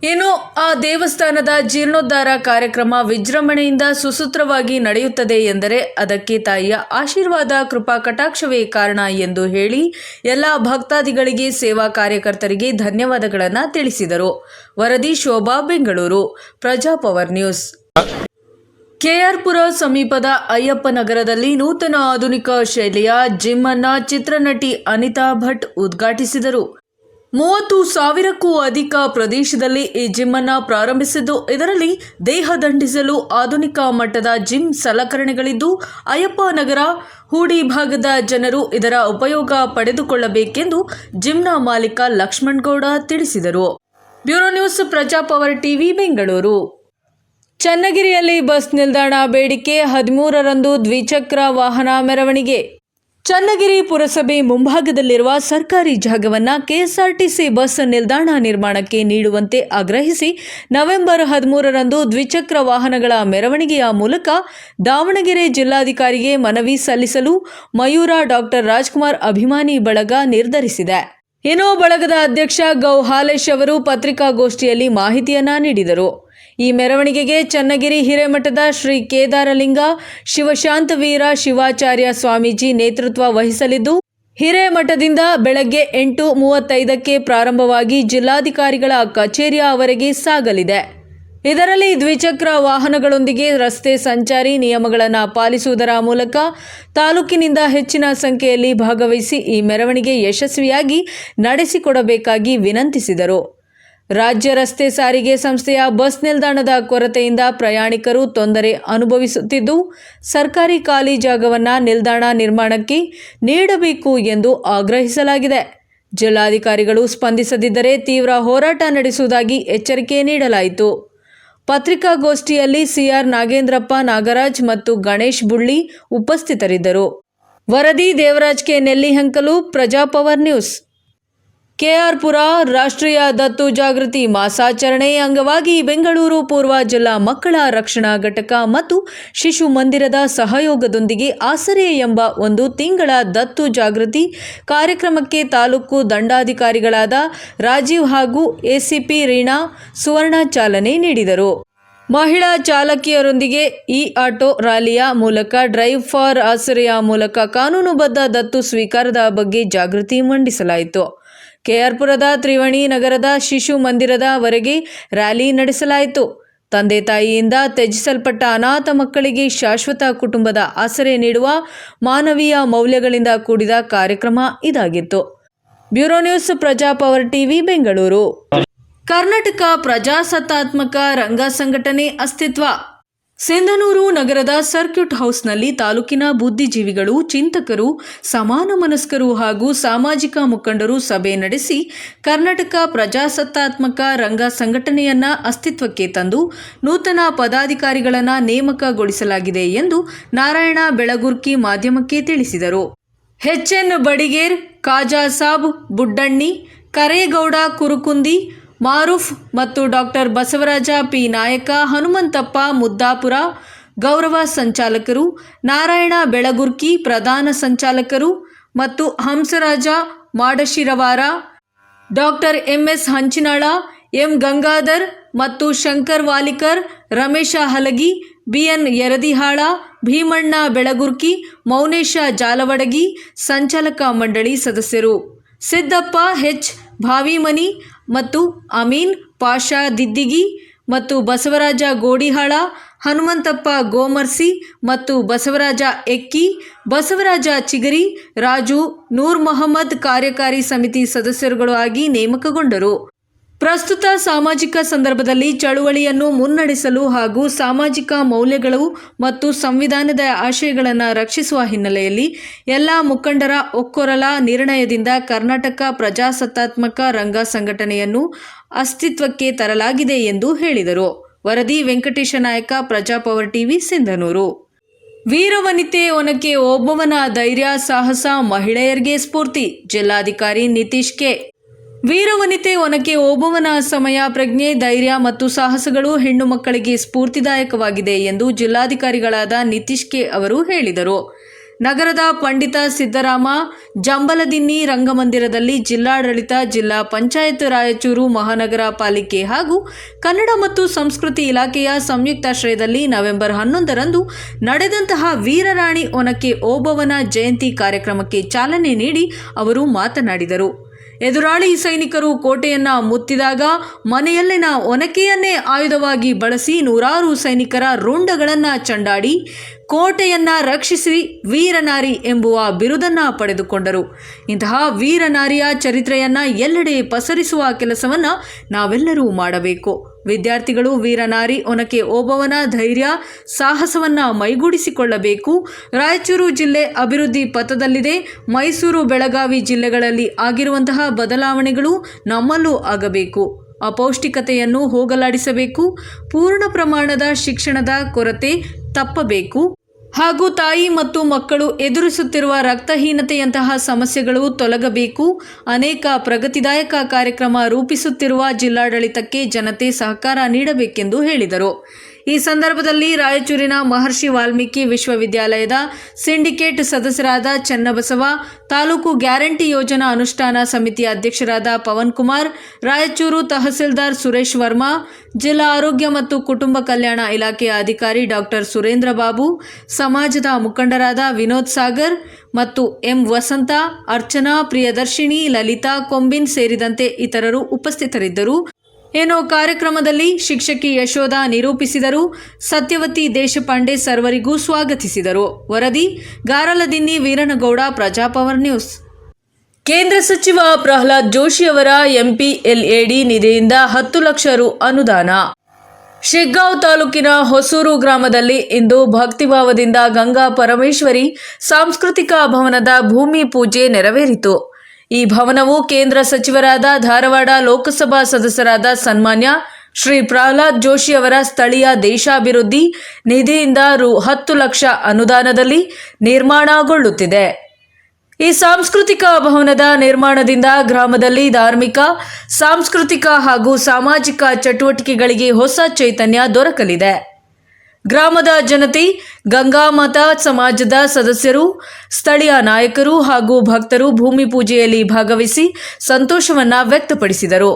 ಇನ್ನು ಆ ದೇವಸ್ಥಾನದ ಜೀರ್ಣೋದ್ಧಾರ ಕಾರ್ಯಕ್ರಮ ವಿಜೃಂಭಣೆಯಿಂದ ಸುಸೂತ್ರವಾಗಿ ನಡೆಯುತ್ತದೆ ಎಂದರೆ ಅದಕ್ಕೆ ತಾಯಿಯ ಆಶೀರ್ವಾದ, ಕೃಪಾ ಕಟಾಕ್ಷವೇ ಕಾರಣ ಎಂದು ಹೇಳಿ ಎಲ್ಲ ಭಕ್ತಾದಿಗಳಿಗೆ, ಸೇವಾ ಕಾರ್ಯಕರ್ತರಿಗೆ ಧನ್ಯವಾದಗಳನ್ನು ತಿಳಿಸಿದರು. ವರದಿ ಶೋಭಾ, ಬೆಂಗಳೂರು, ಪ್ರಜಾಪವರ್ ನ್ಯೂಸ್. ಕೆಆರ್ಪುರ ಸಮೀಪದ ಅಯ್ಯಪ್ಪ ನಗರದಲ್ಲಿ ನೂತನ ಆಧುನಿಕ ಶೈಲಿಯ ಜಿಮ್ ಅನ್ನು ಚಿತ್ರನಟಿ ಅನಿತಾ ಭಟ್ ಉದ್ಘಾಟಿಸಿದರು. 30,000ಕ್ಕೂ ಅಧಿಕ ಪ್ರದೇಶದಲ್ಲಿ ಈ ಜಿಮ್ ಅನ್ನು ಪ್ರಾರಂಭಿಸಿದ್ದು, ಇದರಲ್ಲಿ ದೇಹ ದಂಡಿಸಲು ಆಧುನಿಕ ಮಟ್ಟದ ಜಿಮ್ ಸಲಕರಣೆಗಳಿದ್ದು, ಅಯ್ಯಪ್ಪ ನಗರ ಹೂಡಿ ಭಾಗದ ಜನರು ಇದರ ಉಪಯೋಗ ಪಡೆದುಕೊಳ್ಳಬೇಕೆಂದು ಜಿಮ್ನ ಮಾಲೀಕ ಲಕ್ಷ್ಮಣ್ ಗೌಡ ತಿಳಿಸಿದರು. Bureau news, Prajapower TV, Bengaluru. ಚನ್ನಗಿರಿಯಲ್ಲಿ ಬಸ್ ನಿಲ್ದಾಣ ಬೇಡಿಕೆ 13ರಂದು ದ್ವಿಚಕ್ರ ವಾಹನ ಮೆರವಣಿಗೆ. ಚನ್ನಗಿರಿ ಪುರಸಭೆ ಮುಂಭಾಗದಲ್ಲಿರುವ ಸರ್ಕಾರಿ ಜಾಗವನ್ನು ಕೆಎಸ್ಆರ್ಟಿಸಿ ಬಸ್ ನಿಲ್ದಾಣ ನಿರ್ಮಾಣಕ್ಕೆ ನೀಡುವಂತೆ ಆಗ್ರಹಿಸಿ ನವೆಂಬರ್ 13ರಂದು ದ್ವಿಚಕ್ರ ವಾಹನಗಳ ಮೆರವಣಿಗೆಯ ಮೂಲಕ ದಾವಣಗೆರೆ ಜಿಲ್ಲಾಧಿಕಾರಿಗೆ ಮನವಿ ಸಲ್ಲಿಸಲು ಮಯೂರ ಡಾಕ್ಟರ್ ರಾಜ್ಕುಮಾರ್ ಅಭಿಮಾನಿ ಬಳಗ ನಿರ್ಧರಿಸಿದೆ. ಇನ್ನು ಬಳಗದ ಅಧ್ಯಕ್ಷ ಗೌ ಹಾಲೇಶ್ ಅವರು ಪತ್ರಿಕಾಗೋಷ್ಠಿಯಲ್ಲಿ ಮಾಹಿತಿಯನ್ನ ನೀಡಿದರು. ಈ ಮೆರವಣಿಗೆಗೆ ಚನ್ನಗಿರಿ ಹಿರೇಮಠದ ಶ್ರೀ ಕೇದಾರಲಿಂಗ ಶಿವಶಾಂತವೀರ ಶಿವಾಚಾರ್ಯ ಸ್ವಾಮೀಜಿ ನೇತೃತ್ವ ವಹಿಸಲಿದ್ದು, ಹಿರೇಮಠದಿಂದ ಬೆಳಗ್ಗೆ 8:35ಕ್ಕೆ ಪ್ರಾರಂಭವಾಗಿ ಜಿಲ್ಲಾಧಿಕಾರಿಗಳ ಕಚೇರಿಯವರೆಗೆ ಸಾಗಲಿದೆ. ಇದರಲ್ಲಿ ದ್ವಿಚಕ್ರ ವಾಹನಗಳೊಂದಿಗೆ ರಸ್ತೆ ಸಂಚಾರಿ ನಿಯಮಗಳನ್ನು ಪಾಲಿಸುವುದರ ಮೂಲಕ ತಾಲೂಕಿನಿಂದ ಹೆಚ್ಚಿನ ಸಂಖ್ಯೆಯಲ್ಲಿ ಭಾಗವಹಿಸಿ ಈ ಮೆರವಣಿಗೆ ಯಶಸ್ವಿಯಾಗಿ ನಡೆಸಿಕೊಡಬೇಕಾಗಿ ವಿನಂತಿಸಿದರು. ರಾಜ್ಯ ರಸ್ತೆ ಸಾರಿಗೆ ಸಂಸ್ಥೆಯ ಬಸ್ ನಿಲ್ದಾಣದ ಕೊರತೆಯಿಂದ ಪ್ರಯಾಣಿಕರು ತೊಂದರೆ ಅನುಭವಿಸುತ್ತಿದ್ದು, ಸರ್ಕಾರಿ ಖಾಲಿ ಜಾಗವನ್ನು ನಿಲ್ದಾಣ ನಿರ್ಮಾಣಕ್ಕೆ ನೀಡಬೇಕು ಎಂದು ಆಗ್ರಹಿಸಲಾಗಿದೆ. ಜಿಲ್ಲಾಧಿಕಾರಿಗಳು ಸ್ಪಂದಿಸದಿದ್ದರೆ ತೀವ್ರ ಹೋರಾಟ ನಡೆಸುವುದಾಗಿ ಎಚ್ಚರಿಕೆ ನೀಡಲಾಯಿತು. ಪತ್ರಿಕಾಗೋಷ್ಠಿಯಲ್ಲಿ ಸಿಆರ್ ನಾಗೇಂದ್ರಪ್ಪ ನಾಗರಾಜ್ ಮತ್ತು ಗಣೇಶ್ ಬುಳ್ಳಿ ಉಪಸ್ಥಿತರಿದ್ದರು. ವರದಿ ದೇವರಾಜ್ ಕೆ ನೆಲ್ಲಿಹಂಕಲು, ಪ್ರಜಾಪವರ್ ನ್ಯೂಸ್. ಕೆಆರ್ಪುರ ರಾಷ್ಟ್ರೀಯ ದತ್ತು ಜಾಗೃತಿ ಮಾಸಾಚರಣೆ ಅಂಗವಾಗಿ ಬೆಂಗಳೂರು ಪೂರ್ವ ಜಿಲ್ಲಾ ಮಕ್ಕಳ ರಕ್ಷಣಾ ಘಟಕ ಮತ್ತು ಶಿಶು ಮಂದಿರದ ಸಹಯೋಗದೊಂದಿಗೆ ಆಸರೆ ಎಂಬ ಒಂದು ತಿಂಗಳ ದತ್ತು ಜಾಗೃತಿ ಕಾರ್ಯಕ್ರಮಕ್ಕೆ ತಾಲೂಕು ದಂಡಾಧಿಕಾರಿಗಳಾದ ರಾಜೀವ್ ಹಾಗೂ ಎಸಿಪಿ ರೀನಾ ಸುವರ್ಣ ಚಾಲನೆ ನೀಡಿದರು. ಮಹಿಳಾ ಚಾಲಕಿಯರೊಂದಿಗೆ ಇ ಆಟೋ ರ್ಯಾಲಿಯ ಮೂಲಕ ಡ್ರೈವ್ ಫಾರ್ ಆಸರೆಯ ಮೂಲಕ ಕಾನೂನುಬದ್ಧ ದತ್ತು ಸ್ವೀಕಾರದ ಬಗ್ಗೆ ಜಾಗೃತಿ ಮಂಡಿಸಲಾಯಿತು. ಕೆಆರ್ಪುರದ ತ್ರಿವೇಣಿ ನಗರದ ಶಿಶು ಮಂದಿರದ ವರೆಗೆ ರ್ಯಾಲಿ ನಡೆಸಲಾಯಿತು. ತಂದೆ ತಾಯಿಯಿಂದ ತ್ಯಜಿಸಲ್ಪಟ್ಟ ಅನಾಥ ಮಕ್ಕಳಿಗೆ ಶಾಶ್ವತ ಕುಟುಂಬದ ಆಸರೆ ನೀಡುವ ಮಾನವೀಯ ಮೌಲ್ಯಗಳಿಂದ ಕೂಡಿದ ಕಾರ್ಯಕ್ರಮ ಇದಾಗಿತ್ತು. Bureau news, Prajapower TV, Bengaluru. Karnataka ಪ್ರಜಾಸತ್ತಾತ್ಮಕ ರಂಗ ಸಂಘಟನೆ ಅಸ್ತಿತ್ವ. ಸಿಂಧನೂರು ನಗರದ ಸರ್ಕ್ಯೂಟ್ ಹೌಸ್ನಲ್ಲಿ ತಾಲೂಕಿನ ಬುದ್ಧಿಜೀವಿಗಳು, ಚಿಂತಕರು, ಸಮಾನ ಮನಸ್ಕರು ಹಾಗೂ ಸಾಮಾಜಿಕ ಮುಖಂಡರು ಸಭೆ ನಡೆಸಿ ಕರ್ನಾಟಕ ಪ್ರಜಾಸತ್ತಾತ್ಮಕ ರಂಗ ಸಂಘಟನೆಯನ್ನ ಅಸ್ತಿತ್ವಕ್ಕೆ ತಂದು ನೂತನ ಪದಾಧಿಕಾರಿಗಳನ್ನು ನೇಮಕಗೊಳಿಸಲಾಗಿದೆ ಎಂದು ನಾರಾಯಣ ಬೆಳಗುರ್ಕಿ ಮಾಧ್ಯಮಕ್ಕೆ ತಿಳಿಸಿದರು. ಎಚ್ಎನ್ ಬಡಿಗೇರ್, ಖಾಜಾ ಸಾಬ್ ಬುಡ್ಡಣ್ಣಿ, ಕರೇಗೌಡ ಕುರುಕುಂದಿ, ಮಾರೂಫ್ ಮತ್ತು ಡಾಕ್ಟರ್ ಬಸವರಾಜ ಪಿ ನಾಯಕ, ಹನುಮಂತಪ್ಪ ಮುದ್ದಾಪುರ ಗೌರವ ಸಂಚಾಲಕರು, ನಾರಾಯಣ ಬೆಳಗುರ್ಕಿ ಪ್ರಧಾನ ಸಂಚಾಲಕರು ಮತ್ತು Hamsaraja Madashirvara, doctor M S Hanchinal, M Gangadhar ಮತ್ತು ಶಂಕರ್ ವಾಲಿಕರ್, ರಮೇಶ ಹಲಗಿ, ಬಿಎನ್ ಯರದಿಹಾಳ, ಭೀಮಣ್ಣ ಬೆಳಗುರ್ಕಿ, ಮೌನೇಶ ಜಾಲವಡಗಿ ಸಂಚಾಲಕ ಮಂಡಳಿ ಸದಸ್ಯರು, ಸಿದ್ದಪ್ಪ ಹೆಚ್ ಭಾವಿಮನಿ ಮತ್ತು ಅಮೀನ್ ಪಾಷಾ ದಿದ್ದಿಗಿ ಮತ್ತು ಬಸವರಾಜ ಗೋಡಿಹಾಳ, ಹನುಮಂತಪ್ಪ ಗೋಮರ್ಸಿ ಮತ್ತು ಬಸವರಾಜ ಎಕ್ಕಿ, ಬಸವರಾಜ ಚಿಗರಿ, ರಾಜು ನೂರ್ ಮೊಹಮ್ಮದ್ ಕಾರ್ಯಕಾರಿ ಸಮಿತಿ ಸದಸ್ಯರುಗಳು ಆಗಿ ನೇಮಕಗೊಂಡರು. ಪ್ರಸ್ತುತ ಸಾಮಾಜಿಕ ಸಂದರ್ಭದಲ್ಲಿ ಚಳುವಳಿಯನ್ನು ಮುನ್ನಡೆಸಲು ಹಾಗೂ ಸಾಮಾಜಿಕ ಮೌಲ್ಯಗಳು ಮತ್ತು ಸಂವಿಧಾನದ ಆಶಯಗಳನ್ನು ರಕ್ಷಿಸುವ ಹಿನ್ನೆಲೆಯಲ್ಲಿ ಎಲ್ಲ ಮುಖಂಡರ ಒಕ್ಕೊರಲ ನಿರ್ಣಯದಿಂದ ಕರ್ನಾಟಕ ಪ್ರಜಾಸತ್ತಾತ್ಮಕ ರಂಗ ಸಂಘಟನೆಯನ್ನು ಅಸ್ತಿತ್ವಕ್ಕೆ ತರಲಾಗಿದೆ ಎಂದು ಹೇಳಿದರು. ವರದಿ ವೆಂಕಟೇಶ ನಾಯಕ, ಪ್ರಜಾಪವರ್ ಟಿವಿ, ಸಿಂಧನೂರು. ವೀರವನಿತೆ ಒನಕೆ ಓಬವ್ವನ ಧೈರ್ಯ ಸಾಹಸ ಮಹಿಳೆಯರಿಗೆ ಸ್ಫೂರ್ತಿ. ಜಿಲ್ಲಾಧಿಕಾರಿ ನಿತೀಶ್ ಕೆ. ವೀರವನಿತೆ ಒನಕೆ ಓಬವ್ವನ ಸಮಯ ಪ್ರಜ್ಞೆ, ಧೈರ್ಯ ಮತ್ತು ಸಾಹಸಗಳು ಹೆಣ್ಣು ಮಕ್ಕಳಿಗೆ ಸ್ಫೂರ್ತಿದಾಯಕವಾಗಿದೆ ಎಂದು ಜಿಲ್ಲಾಧಿಕಾರಿಗಳಾದ ನಿತೀಶ್ ಕೆ ಅವರು ಹೇಳಿದರು. ನಗರದ ಪಂಡಿತ ಸಿದ್ದರಾಮ ಜಂಬಲದಿನ್ನಿ ರಂಗಮಂದಿರದಲ್ಲಿ ಜಿಲ್ಲಾಡಳಿತ, ಜಿಲ್ಲಾ ಪಂಚಾಯತ್ ರಾಯಚೂರು ಮಹಾನಗರ ಪಾಲಿಕೆ ಹಾಗೂ ಕನ್ನಡ ಮತ್ತು ಸಂಸ್ಕೃತಿ ಇಲಾಖೆಯ ಸಂಯುಕ್ತಾಶ್ರಯದಲ್ಲಿ ನವೆಂಬರ್ 11ರಂದು ನಡೆದಂತಹ ವೀರರಾಣಿ ಒನಕೆ ಓಬವ್ವನ ಜಯಂತಿ ಕಾರ್ಯಕ್ರಮಕ್ಕೆ ಚಾಲನೆ ನೀಡಿ ಅವರು ಮಾತನಾಡಿದರು. ಎದುರಾಳಿ ಸೈನಿಕರು ಕೋಟೆಯನ್ನ ಮುತ್ತಿದಾಗ ಮನೆಯಲ್ಲಿನ ಒನಕೆಯನ್ನೇ ಆಯುಧವಾಗಿ ಬಳಸಿ ನೂರಾರು ಸೈನಿಕರ ರುಂಡಗಳನ್ನ ಚಂಡಾಡಿ ಕೋಟೆಯನ್ನ ರಕ್ಷಿಸಿ ವೀರನಾರಿ ಎಂಬುವ ಬಿರುದನ್ನ ಪಡೆದುಕೊಂಡರು. ಇಂತಹ ವೀರನಾರಿಯ ಚರಿತ್ರೆಯನ್ನ ಎಲ್ಲೆಡೆ ಪಸರಿಸುವ ಕೆಲಸವನ್ನ ನಾವೆಲ್ಲರೂ ಮಾಡಬೇಕು. ವಿದ್ಯಾರ್ಥಿಗಳು ವೀರನಾರಿ ಒನಕೆ ಓಬವ್ವನ ಧೈರ್ಯ ಸಾಹಸವನ್ನ ಮೈಗೂಡಿಸಿಕೊಳ್ಳಬೇಕು. ರಾಯಚೂರು ಜಿಲ್ಲೆ ಅಭಿವೃದ್ಧಿ ಪಥದಲ್ಲಿದೆ. ಮೈಸೂರು, ಬೆಳಗಾವಿ ಜಿಲ್ಲೆಗಳಲ್ಲಿ ಆಗಿರುವಂತಹ ಬದಲಾವಣೆಗಳು ನಮ್ಮಲ್ಲೂ ಆಗಬೇಕು. ಅಪೌಷ್ಟಿಕತೆಯನ್ನು ಹೋಗಲಾಡಿಸಬೇಕು. ಪೂರ್ಣ ಪ್ರಮಾಣದ ಶಿಕ್ಷಣದ ಕೊರತೆ ತಪ್ಪಬೇಕು ಹಾಗೂ ತಾಯಿ ಮತ್ತು ಮಕ್ಕಳು ಎದುರಿಸುತ್ತಿರುವ ರಕ್ತಹೀನತೆಯಂತಹ ಸಮಸ್ಯೆಗಳು ತೊಲಗಬೇಕು. ಅನೇಕ ಪ್ರಗತಿದಾಯಕ ಕಾರ್ಯಕ್ರಮ ರೂಪಿಸುತ್ತಿರುವ ಜಿಲ್ಲಾಡಳಿತಕ್ಕೆ ಜನತೆ ಸಹಕಾರ ನೀಡಬೇಕೆಂದು ಹೇಳಿದರು. ಈ ಸಂದರ್ಭದಲ್ಲಿ ರಾಯಚೂರಿನ ಮಹರ್ಷಿ ವಾಲ್ಮೀಕಿ ವಿಶ್ವವಿದ್ಯಾಲಯದ ಸಿಂಡಿಕೇಟ್ ಸದಸ್ಯರಾದ ಚನ್ನಬಸವ, ತಾಲೂಕು ಗ್ಯಾರಂಟಿ ಯೋಜನಾ ಅನುಷ್ಠಾನ ಸಮಿತಿ ಅಧ್ಯಕ್ಷರಾದ ಪವನ್ ಕುಮಾರ್, ರಾಯಚೂರು ತಹಸೀಲ್ದಾರ್ ಸುರೇಶ್ ವರ್ಮಾ, ಜಿಲ್ಲಾ ಆರೋಗ್ಯ ಮತ್ತು ಕುಟುಂಬ ಕಲ್ಯಾಣ ಇಲಾಖೆಯ ಅಧಿಕಾರಿ ಡಾಕ್ಟರ್ ಸುರೇಂದ್ರ ಬಾಬು, ಸಮಾಜದ ಮುಖಂಡರಾದ ವಿನೋದ್ ಸಾಗರ್ ಮತ್ತು ಎಂ ವಸಂತ, ಅರ್ಚನಾ, ಪ್ರಿಯದರ್ಶಿನಿ, ಲಲಿತಾ, ಕೊಂಬಿನ್ ಸೇರಿದಂತೆ ಇತರರು ಉಪಸ್ಥಿತರಿದ್ದರು. ಕಾರ್ಯಕ್ರಮದಲ್ಲಿ ಶಿಕ್ಷಕಿ ಯಶೋಧ ನಿರೂಪಿಸಿದರು. ಸತ್ಯವತಿ ದೇಶಪಾಂಡೆ ಸರ್ವರಿಗೂ ಸ್ವಾಗತಿಸಿದರು. ವರದಿ ಗಾರಲದಿನ್ನಿ ವೀರನಗೌಡ, ಪ್ರಜಾಪವರ್ ನ್ಯೂಸ್. ಕೇಂದ್ರ ಸಚಿವ ಪ್ರಹ್ಲಾದ್ ಜೋಶಿ ಅವರ ಎಂಪಿಎಲ್ಎಡಿ ನಿಧಿಯಿಂದ 10 ಲಕ್ಷ ರು ಅನುದಾನ. ಶಿಗ್ಗಾಂವ್ ತಾಲೂಕಿನ ಹೊಸೂರು ಗ್ರಾಮದಲ್ಲಿ ಇಂದು ಭಕ್ತಿಭಾವದಿಂದ ಗಂಗಾ ಪರಮೇಶ್ವರಿ ಸಾಂಸ್ಕೃತಿಕ ಭವನದ ಭೂಮಿ ಪೂಜೆ ನೆರವೇರಿತು. ಈ ಭವನವು ಕೇಂದ್ರ ಸಚಿವರಾದ ಧಾರವಾಡ ಲೋಕಸಭಾ ಸದಸ್ಯರಾದ ಸನ್ಮಾನ್ಯ ಶ್ರೀ ಪ್ರಹ್ಲಾದ್ ಜೋಶಿ ಅವರ ಸ್ಥಳೀಯ ದೇಶಾಭಿವೃದ್ಧಿ ನಿಧಿಯಿಂದ ರು 10 ಲಕ್ಷ ಅನುದಾನದಲ್ಲಿ ನಿರ್ಮಾಣಗೊಳ್ಳುತ್ತಿದೆ. ಈ ಸಾಂಸ್ಕೃತಿಕ ಭವನದ ನಿರ್ಮಾಣದಿಂದ ಗ್ರಾಮದಲ್ಲಿ ಧಾರ್ಮಿಕ, ಸಾಂಸ್ಕೃತಿಕ ಹಾಗೂ ಸಾಮಾಜಿಕ ಚಟುವಟಿಕೆಗಳಿಗೆ ಹೊಸ ಚೈತನ್ಯ ದೊರಕಲಿದೆ. ಗ್ರಾಮದ ಜನತೆ, ಗಂಗಾಮಾತ ಸಮಾಜದ ಸದಸ್ಯರು, ಸ್ಥಳೀಯ ನಾಯಕರು ಹಾಗೂ ಭಕ್ತರು ಭೂಮಿ ಪೂಜೆಯಲ್ಲಿ ಭಾಗವಹಿಸಿ ಸಂತೋಷವನ್ನ ವ್ಯಕ್ತಪಡಿಸಿದರು.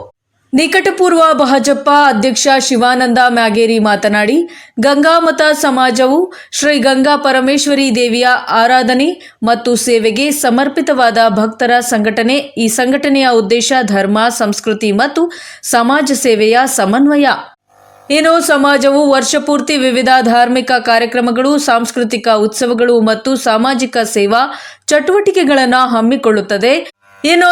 ನಿಕಟಪೂರ್ವ ಭಾಜಪ ಅಧ್ಯಕ್ಷ ಶಿವಾನಂದ ಮ್ಯಾಗೇರಿ ಮಾತನಾಡಿ, ಗಂಗಾಮತ ಸಮಾಜವು ಶ್ರೀ ಗಂಗಾ ಪರಮೇಶ್ವರಿ ದೇವಿಯ ಆರಾಧನೆ ಮತ್ತು ಸೇವೆಗೆ ಸಮರ್ಪಿತವಾದ ಭಕ್ತರ ಸಂಘಟನೆ. ಈ ಸಂಘಟನೆಯ ಉದ್ದೇಶ ಧರ್ಮ, ಸಂಸ್ಕೃತಿ ಮತ್ತು ಸಮಾಜ ಸೇವೆಯ ಸಮನ್ವಯ. ಸಮಾಜವು ವರ್ಷಪೂರ್ತಿ ವಿವಿಧ ಧಾರ್ಮಿಕ ಕಾರ್ಯಕ್ರಮಗಳು, ಸಾಂಸ್ಕೃತಿಕ ಉತ್ಸವಗಳು ಮತ್ತು ಸಾಮಾಜಿಕ ಸೇವಾ ಚಟುವಟಿಕೆಗಳನ್ನು ಹಮ್ಮಿಕೊಳ್ಳುತ್ತದೆ.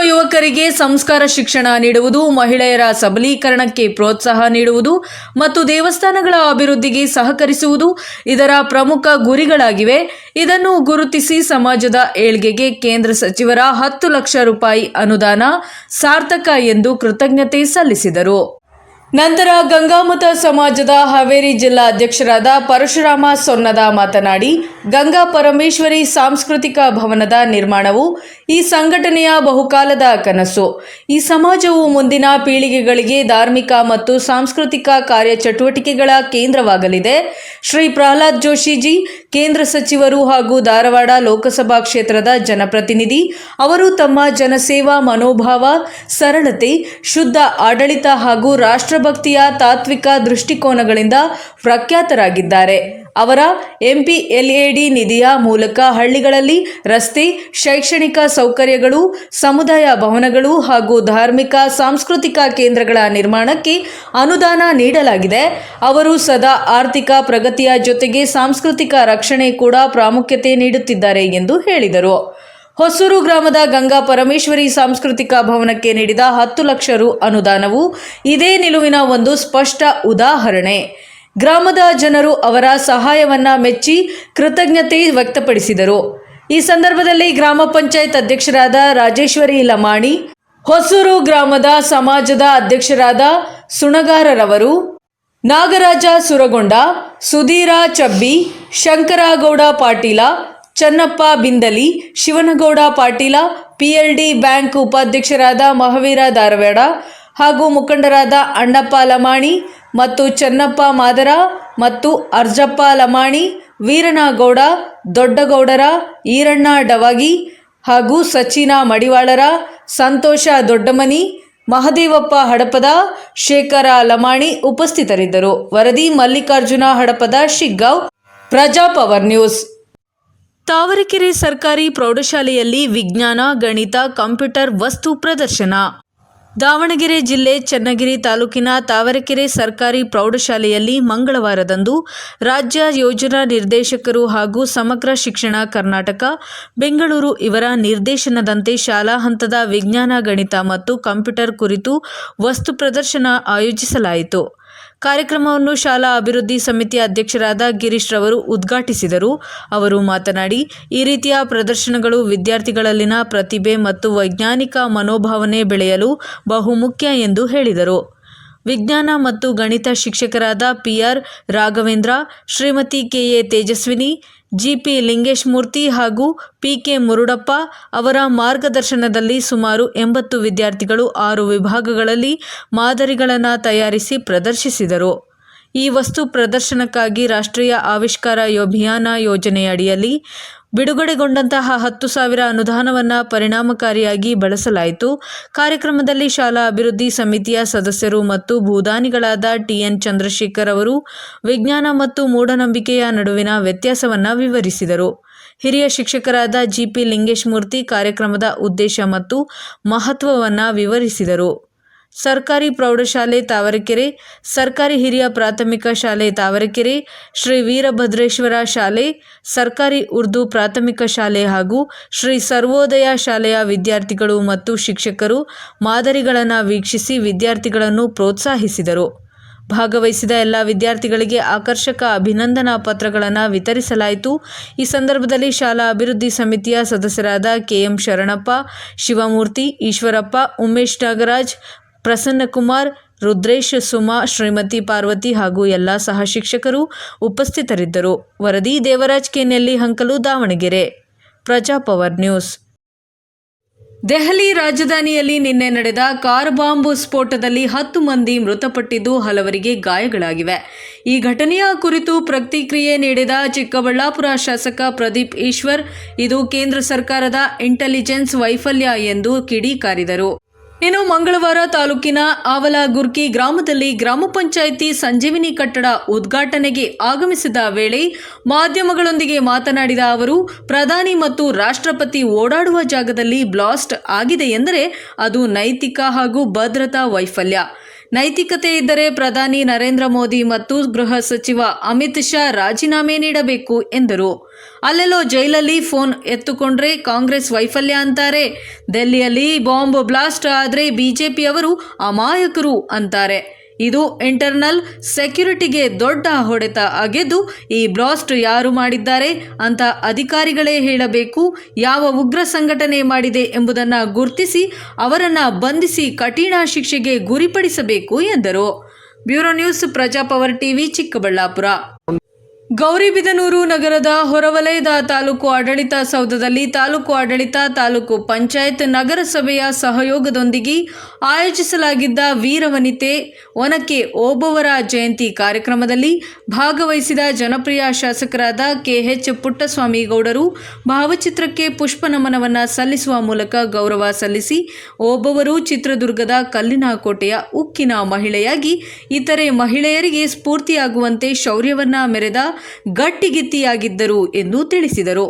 ಯುವಕರಿಗೆ ಸಂಸ್ಕಾರ ಶಿಕ್ಷಣ ನೀಡುವುದು, ಮಹಿಳೆಯರ ಸಬಲೀಕರಣಕ್ಕೆ ಪ್ರೋತ್ಸಾಹ ನೀಡುವುದು ಮತ್ತು ದೇವಸ್ಥಾನಗಳ ಅಭಿವೃದ್ಧಿಗೆ ಸಹಕರಿಸುವುದು ಇದರ ಪ್ರಮುಖ ಗುರಿಗಳಾಗಿವೆ. ಇದನ್ನು ಗುರುತಿಸಿ ಸಮಾಜದ ಏಳ್ಗೆಗೆ ಕೇಂದ್ರ ಸಚಿವರ 10 ಲಕ್ಷ ರೂಪಾಯಿ ಅನುದಾನ ಸಾರ್ಥಕ ಎಂದು ಕೃತಜ್ಞತೆ ಸಲ್ಲಿಸಿದರು. ನಂತರ ಗಂಗಾಮತ ಸಮಾಜದ ಹಾವೇರಿ ಜಿಲ್ಲಾ ಅಧ್ಯಕ್ಷರಾದ ಪರಶುರಾಮ ಸೊನ್ನದ ಮಾತನಾಡಿ, ಗಂಗಾ ಪರಮೇಶ್ವರಿ ಸಾಂಸ್ಕೃತಿಕ ಭವನದ ನಿರ್ಮಾಣವು ಈ ಸಂಘಟನೆಯ ಬಹುಕಾಲದ ಕನಸು. ಈ ಸಮಾಜವು ಮುಂದಿನ ಪೀಳಿಗೆಗಳಿಗೆ ಧಾರ್ಮಿಕ ಮತ್ತು ಸಾಂಸ್ಕೃತಿಕ ಕಾರ್ಯಚಟುವಟಿಕೆಗಳ ಕೇಂದ್ರವಾಗಲಿದೆ. ಶ್ರೀ ಪ್ರಹ್ಲಾದ್ ಜೋಶಿಜಿ ಕೇಂದ್ರ ಸಚಿವರು ಹಾಗೂ ಧಾರವಾಡ ಲೋಕಸಭಾ ಕ್ಷೇತ್ರದ ಜನಪ್ರತಿನಿಧಿ. ಅವರು ತಮ್ಮ ಜನಸೇವಾ ಮನೋಭಾವ, ಸರಳತೆ, ಶುದ್ಧ ಆಡಳಿತ ಹಾಗೂ ರಾಷ್ಟ್ರಭಕ್ತಿಯ ತಾತ್ವಿಕ ದೃಷ್ಟಿಕೋನಗಳಿಂದ ಪ್ರಖ್ಯಾತರಾಗಿದ್ದಾರೆ. ಅವರ ಎಂಪಿಎಲ್ಎಡಿ ನಿಧಿಯ ಮೂಲಕ ಹಳ್ಳಿಗಳಲ್ಲಿ ರಸ್ತೆ, ಶೈಕ್ಷಣಿಕ ಸೌಕರ್ಯಗಳು, ಸಮುದಾಯ ಭವನಗಳು ಹಾಗೂ ಧಾರ್ಮಿಕ ಸಾಂಸ್ಕೃತಿಕ ಕೇಂದ್ರಗಳ ನಿರ್ಮಾಣಕ್ಕೆ ಅನುದಾನ ನೀಡಲಾಗಿದೆ. ಅವರು ಸದಾ ಆರ್ಥಿಕ ಪ್ರಗತಿಯ ಜೊತೆಗೆ ಸಾಂಸ್ಕೃತಿಕ ರಕ್ಷಣೆ ಕೂಡ ಪ್ರಾಮುಖ್ಯತೆ ನೀಡುತ್ತಿದ್ದಾರೆ ಎಂದು ಹೇಳಿದರು. ಹೊಸೂರು ಗ್ರಾಮದ ಗಂಗಾ ಪರಮೇಶ್ವರಿ ಸಾಂಸ್ಕೃತಿಕ ಭವನಕ್ಕೆ ನೀಡಿದ 10 ಲಕ್ಷ ರು ಅನುದಾನವು ಇದೇ ನಿಲುವಿನ ಒಂದು ಸ್ಪಷ್ಟ ಉದಾಹರಣೆ. ಗ್ರಾಮದ ಜನರು ಅವರ ಸಹಾಯವನ್ನ ಮೆಚ್ಚಿ ಕೃತಜ್ಞತೆ ವ್ಯಕ್ತಪಡಿಸಿದರು. ಈ ಸಂದರ್ಭದಲ್ಲಿ ಗ್ರಾಮ ಪಂಚಾಯತ್ ಅಧ್ಯಕ್ಷರಾದ ರಾಜೇಶ್ವರಿ ಲಮಾಣಿ, ಹೊಸೂರು ಗ್ರಾಮದ ಸಮಾಜದ ಅಧ್ಯಕ್ಷರಾದ ಸುಣಗಾರರವರು, ನಾಗರಾಜ ಸುರಗೊಂಡ, ಸುಧೀರ ಚಬ್ಬಿ, ಶಂಕರಗೌಡ ಪಾಟೀಲ, ಚನ್ನಪ್ಪ ಬಿಂದಲಿ, ಶಿವನಗೌಡ ಪಾಟೀಲ, ಪಿಎಲ್ಡಿ ಬ್ಯಾಂಕ್ ಉಪಾಧ್ಯಕ್ಷರಾದ ಮಹಾವೀರ ಧಾರವಾಡ ಹಾಗೂ ಮುಖಂಡರಾದ ಅಣ್ಣಪ್ಪ ಲಮಾಣಿ ಮತ್ತು ಚನ್ನಪ್ಪ ಮಾದರ ಮತ್ತು ಅರ್ಜಪ್ಪ ಲಮಾಣಿ, ವೀರನಗೌಡ, ದೊಡ್ಡಗೌಡರ, ಈರಣ್ಣ ಡವಾಗಿ ಹಾಗೂ ಸಚಿನ ಮಡಿವಾಳರ, ಸಂತೋಷ ದೊಡ್ಡಮನಿ, ಮಹದೇವಪ್ಪ ಹಡಪದ, ಶೇಖರ ಲಮಾಣಿ ಉಪಸ್ಥಿತರಿದ್ದರು. ವರದಿ ಮಲ್ಲಿಕಾರ್ಜುನ ಹಡಪದ, ಶಿಗ್ಗಾಂವ್, ಪ್ರಜಾಪವರ್ ನ್ಯೂಸ್. ತಾವರೆಕೆರೆ ಸರ್ಕಾರಿ ಪ್ರೌಢಶಾಲೆಯಲ್ಲಿ ವಿಜ್ಞಾನ, ಗಣಿತ, ಕಂಪ್ಯೂಟರ್ ವಸ್ತು ಪ್ರದರ್ಶನ. ದಾವಣಗೆರೆ ಜಿಲ್ಲೆ ಚನ್ನಗಿರಿ ತಾಲೂಕಿನ ತಾವರೆಕೆರೆ ಸರ್ಕಾರಿ ಪ್ರೌಢಶಾಲೆಯಲ್ಲಿ ಮಂಗಳವಾರದಂದು ರಾಜ್ಯ ಯೋಜನಾ ನಿರ್ದೇಶಕರು ಹಾಗೂ ಸಮಗ್ರ ಶಿಕ್ಷಣ ಕರ್ನಾಟಕ, ಬೆಂಗಳೂರು ಇವರ ನಿರ್ದೇಶನದಂತೆ ಶಾಲಾ ಹಂತದ ವಿಜ್ಞಾನ, ಗಣಿತ ಮತ್ತು ಕಂಪ್ಯೂಟರ್ ಕುರಿತು ವಸ್ತು ಪ್ರದರ್ಶನ ಆಯೋಜಿಸಲಾಯಿತು. ಕಾರ್ಯಕ್ರಮವನ್ನು ಶಾಲಾ ಅಭಿವೃದ್ಧಿ ಸಮಿತಿ ಅಧ್ಯಕ್ಷರಾದ ಗಿರೀಶ್ ರವರು ಉದ್ಘಾಟಿಸಿದರು. ಅವರು ಮಾತನಾಡಿ, ಈ ರೀತಿಯ ಪ್ರದರ್ಶನಗಳು ವಿದ್ಯಾರ್ಥಿಗಳಲ್ಲಿನ ಪ್ರತಿಭೆ ಮತ್ತು ವೈಜ್ಞಾನಿಕ ಮನೋಭಾವನೆ ಬೆಳೆಯಲು ಬಹುಮುಖ್ಯ ಎಂದು ಹೇಳಿದರು. ವಿಜ್ಞಾನ ಮತ್ತು ಗಣಿತ ಶಿಕ್ಷಕರಾದ ಪಿ.ಆರ್. ರಾಘವೇಂದ್ರ, ಶ್ರೀಮತಿ ಕೆ.ಎ. ತೇಜಸ್ವಿನಿ, ಜಿ.ಪಿ. ಲಿಂಗೇಶಮೂರ್ತಿ ಹಾಗೂ ಪಿ.ಕೆ. ಮುರುಡಪ್ಪ ಅವರ ಮಾರ್ಗದರ್ಶನದಲ್ಲಿ ಸುಮಾರು 80 ವಿದ್ಯಾರ್ಥಿಗಳು 6 ವಿಭಾಗಗಳಲ್ಲಿ ಮಾದರಿಗಳನ್ನು ತಯಾರಿಸಿ ಪ್ರದರ್ಶಿಸಿದರು. ಈ ವಸ್ತು ಪ್ರದರ್ಶನಕ್ಕಾಗಿ ರಾಷ್ಟ್ರೀಯ ಆವಿಷ್ಕಾರ ಅಭಿಯಾನ ಯೋಜನೆಯಡಿಯಲ್ಲಿ ಬಿಡುಗಡೆಗೊಂಡಂತಹ 10,000 ಅನುದಾನವನ್ನು ಪರಿಣಾಮಕಾರಿಯಾಗಿ ಬಳಸಲಾಯಿತು. ಕಾರ್ಯಕ್ರಮದಲ್ಲಿ ಶಾಲಾ ಅಭಿವೃದ್ಧಿ ಸಮಿತಿಯ ಸದಸ್ಯರು ಮತ್ತು ಭೂದಾನಿಗಳಾದ ಟಿ.ಎನ್. ಚಂದ್ರಶೇಖರ್ ಅವರು ವಿಜ್ಞಾನ ಮತ್ತು ಮೂಢನಂಬಿಕೆಯ ನಡುವಿನ ವ್ಯತ್ಯಾಸವನ್ನು ವಿವರಿಸಿದರು. ಹಿರಿಯ ಶಿಕ್ಷಕರಾದ ಜಿ.ಪಿ. ಲಿಂಗೇಶಮೂರ್ತಿ ಕಾರ್ಯಕ್ರಮದ ಉದ್ದೇಶ ಮತ್ತು ಮಹತ್ವವನ್ನು ವಿವರಿಸಿದರು. ಸರ್ಕಾರಿ ಪ್ರೌಢಶಾಲೆ ತಾವರೆಕೆರೆ, ಸರ್ಕಾರಿ ಹಿರಿಯ ಪ್ರಾಥಮಿಕ ಶಾಲೆ ತಾವರೆಕೆರೆ, ಶ್ರೀ ವೀರಭದ್ರೇಶ್ವರ ಶಾಲೆ, ಸರ್ಕಾರಿ ಉರ್ದು ಪ್ರಾಥಮಿಕ ಶಾಲೆ ಹಾಗೂ ಶ್ರೀ ಸರ್ವೋದಯ ಶಾಲೆಯ ವಿದ್ಯಾರ್ಥಿಗಳು ಮತ್ತು ಶಿಕ್ಷಕರು ಮಾದರಿಗಳನ್ನು ವೀಕ್ಷಿಸಿ ವಿದ್ಯಾರ್ಥಿಗಳನ್ನು ಪ್ರೋತ್ಸಾಹಿಸಿದರು. ಭಾಗವಹಿಸಿದ ಎಲ್ಲ ವಿದ್ಯಾರ್ಥಿಗಳಿಗೆ ಆಕರ್ಷಕ ಅಭಿನಂದನಾ ಪತ್ರಗಳನ್ನು ವಿತರಿಸಲಾಯಿತು. ಈ ಸಂದರ್ಭದಲ್ಲಿ ಶಾಲಾ ಅಭಿವೃದ್ಧಿ ಸಮಿತಿಯ ಸದಸ್ಯರಾದ ಕೆ.ಎಂ. ಶರಣಪ್ಪ, ಶಿವಮೂರ್ತಿ, ಈಶ್ವರಪ್ಪ, ಉಮೇಶ್ ನಾಗರಾಜ್, ಪ್ರಸನ್ನಕುಮಾರ್, ರುದ್ರೇಶ್, ಸುಮಾ, ಶ್ರೀಮತಿ ಪಾರ್ವತಿ ಹಾಗೂ ಎಲ್ಲ ಸಹ ಶಿಕ್ಷಕರು ಉಪಸ್ಥಿತರಿದ್ದರು. ವರದಿ ದೇವರಾಜ್ ಕೆ. ನೆಲ್ಲಿಹಂಕಲು, ದಾವಣಗೆರೆ. ಪ್ರಜಾಪವರ್ ನ್ಯೂಸ್. ದೆಹಲಿ ರಾಜಧಾನಿಯಲ್ಲಿ ನಿನ್ನೆ ನಡೆದ ಕಾರ್ ಬಾಂಬ್ ಸ್ಫೋಟದಲ್ಲಿ 10 ಮಂದಿ ಮೃತಪಟ್ಟಿದ್ದು ಹಲವರಿಗೆ ಗಾಯಗಳಾಗಿವೆ. ಈ ಘಟನೆಯ ಕುರಿತು ಪ್ರತಿಕ್ರಿಯೆ ನೀಡಿದ ಚಿಕ್ಕಬಳ್ಳಾಪುರ ಶಾಸಕ ಪ್ರದೀಪ್ ಈಶ್ವರ್, ಇದು ಕೇಂದ್ರ ಸರ್ಕಾರದ ಇಂಟೆಲಿಜೆನ್ಸ್ ವೈಫಲ್ಯ ಎಂದು ಕಿಡಿಕಾರಿದರು. ಇನ್ನು ಮಂಗಳವಾರ ತಾಲೂಕಿನ ಆವಲಗುರ್ಕಿ ಗ್ರಾಮದಲ್ಲಿ ಗ್ರಾಮ ಪಂಚಾಯಿತಿ ಸಂಜೀವಿನಿ ಕಟ್ಟಡ ಉದ್ಘಾಟನೆಗೆ ಆಗಮಿಸಿದ ವೇಳೆ ಮಾಧ್ಯಮಗಳೊಂದಿಗೆ ಮಾತನಾಡಿದ ಅವರು, ಪ್ರಧಾನಿ ಮತ್ತು ರಾಷ್ಟ್ರಪತಿ ಓಡಾಡುವ ಜಾಗದಲ್ಲಿ ಬ್ಲಾಸ್ಟ್ ಆಗಿದೆ ಎಂದರೆ ಅದು ನೈತಿಕ ಹಾಗೂ ಭದ್ರತಾ ವೈಫಲ್ಯ. ನೈತಿಕತೆ ಇದ್ದರೆ ಪ್ರಧಾನಿ ನರೇಂದ್ರ ಮೋದಿ ಮತ್ತು ಗೃಹ ಸಚಿವ ಅಮಿತ್ ಶಾ ರಾಜೀನಾಮೆ ನೀಡಬೇಕು ಎಂದರು. ಅಲ್ಲೆಲ್ಲೋ ಜೈಲಲ್ಲಿ ಫೋನ್ ಎತ್ತುಕೊಂಡ್ರೆ ಕಾಂಗ್ರೆಸ್ ವೈಫಲ್ಯ ಅಂತಾರೆ. ದೆಹಲಿಯಲ್ಲಿ ಬಾಂಬ್ ಬ್ಲಾಸ್ಟ್ ಆದರೆ ಬಿಜೆಪಿಯವರು ಅಮಾಯಕರು ಅಂತಾರೆ. ಇದು ಇಂಟರ್ನಲ್ ಸೆಕ್ಯುರಿಟಿಗೆ ದೊಡ್ಡ ಹೊಡೆತ ಆಗಿದ್ದು, ಈ ಬ್ಲಾಸ್ಟ್ ಯಾರು ಮಾಡಿದ್ದಾರೆ ಅಂತ ಅಧಿಕಾರಿಗಳೇ ಹೇಳಬೇಕು. ಯಾವ ಉಗ್ರ ಸಂಘಟನೆ ಮಾಡಿದೆ ಎಂಬುದನ್ನು ಗುರುತಿಸಿ ಅವರನ್ನು ಬಂಧಿಸಿ ಕಠಿಣ ಶಿಕ್ಷೆಗೆ ಗುರಿಪಡಿಸಬೇಕು ಎಂದರು. Bureau news, Prajapower TV, Chikkaballapura. Gauribidanur ನಗರದ ಹೊರವಲಯದ ತಾಲೂಕು ಆಡಳಿತ ಸೌಧದಲ್ಲಿ ತಾಲೂಕು ಆಡಳಿತ, ತಾಲೂಕು ಪಂಚಾಯತ್, ನಗರಸಭೆಯ ಸಹಯೋಗದೊಂದಿಗೆ ಆಯೋಜಿಸಲಾಗಿದ್ದ ವೀರವನಿತೆ ಒನಕೆ ಓಬವ್ವರ ಜಯಂತಿ ಕಾರ್ಯಕ್ರಮದಲ್ಲಿ ಭಾಗವಹಿಸಿದ ಜನಪ್ರಿಯ ಶಾಸಕರಾದ ಕೆ.ಎಚ್. ಪುಟ್ಟಸ್ವಾಮಿ ಗೌಡರು ಭಾವಚಿತ್ರಕ್ಕೆ ಪುಷ್ಪ ನಮನವನ್ನು ಸಲ್ಲಿಸುವ ಮೂಲಕ ಗೌರವ ಸಲ್ಲಿಸಿ, ಓಬವ್ವರು ಚಿತ್ರದುರ್ಗದ ಕಲ್ಲಿನ ಕೋಟೆಯ ಉಕ್ಕಿನ ಮಹಿಳೆಯಾಗಿ ಇತರೆ ಮಹಿಳೆಯರಿಗೆ ಸ್ಫೂರ್ತಿಯಾಗುವಂತೆ ಶೌರ್ಯವನ್ನ ಮೆರೆದ ಗಟ್ಟಿಗಿತ್ತಿಯಾಗಿದ್ದರು ಎಂದು ತಿಳಿಸಿದರು.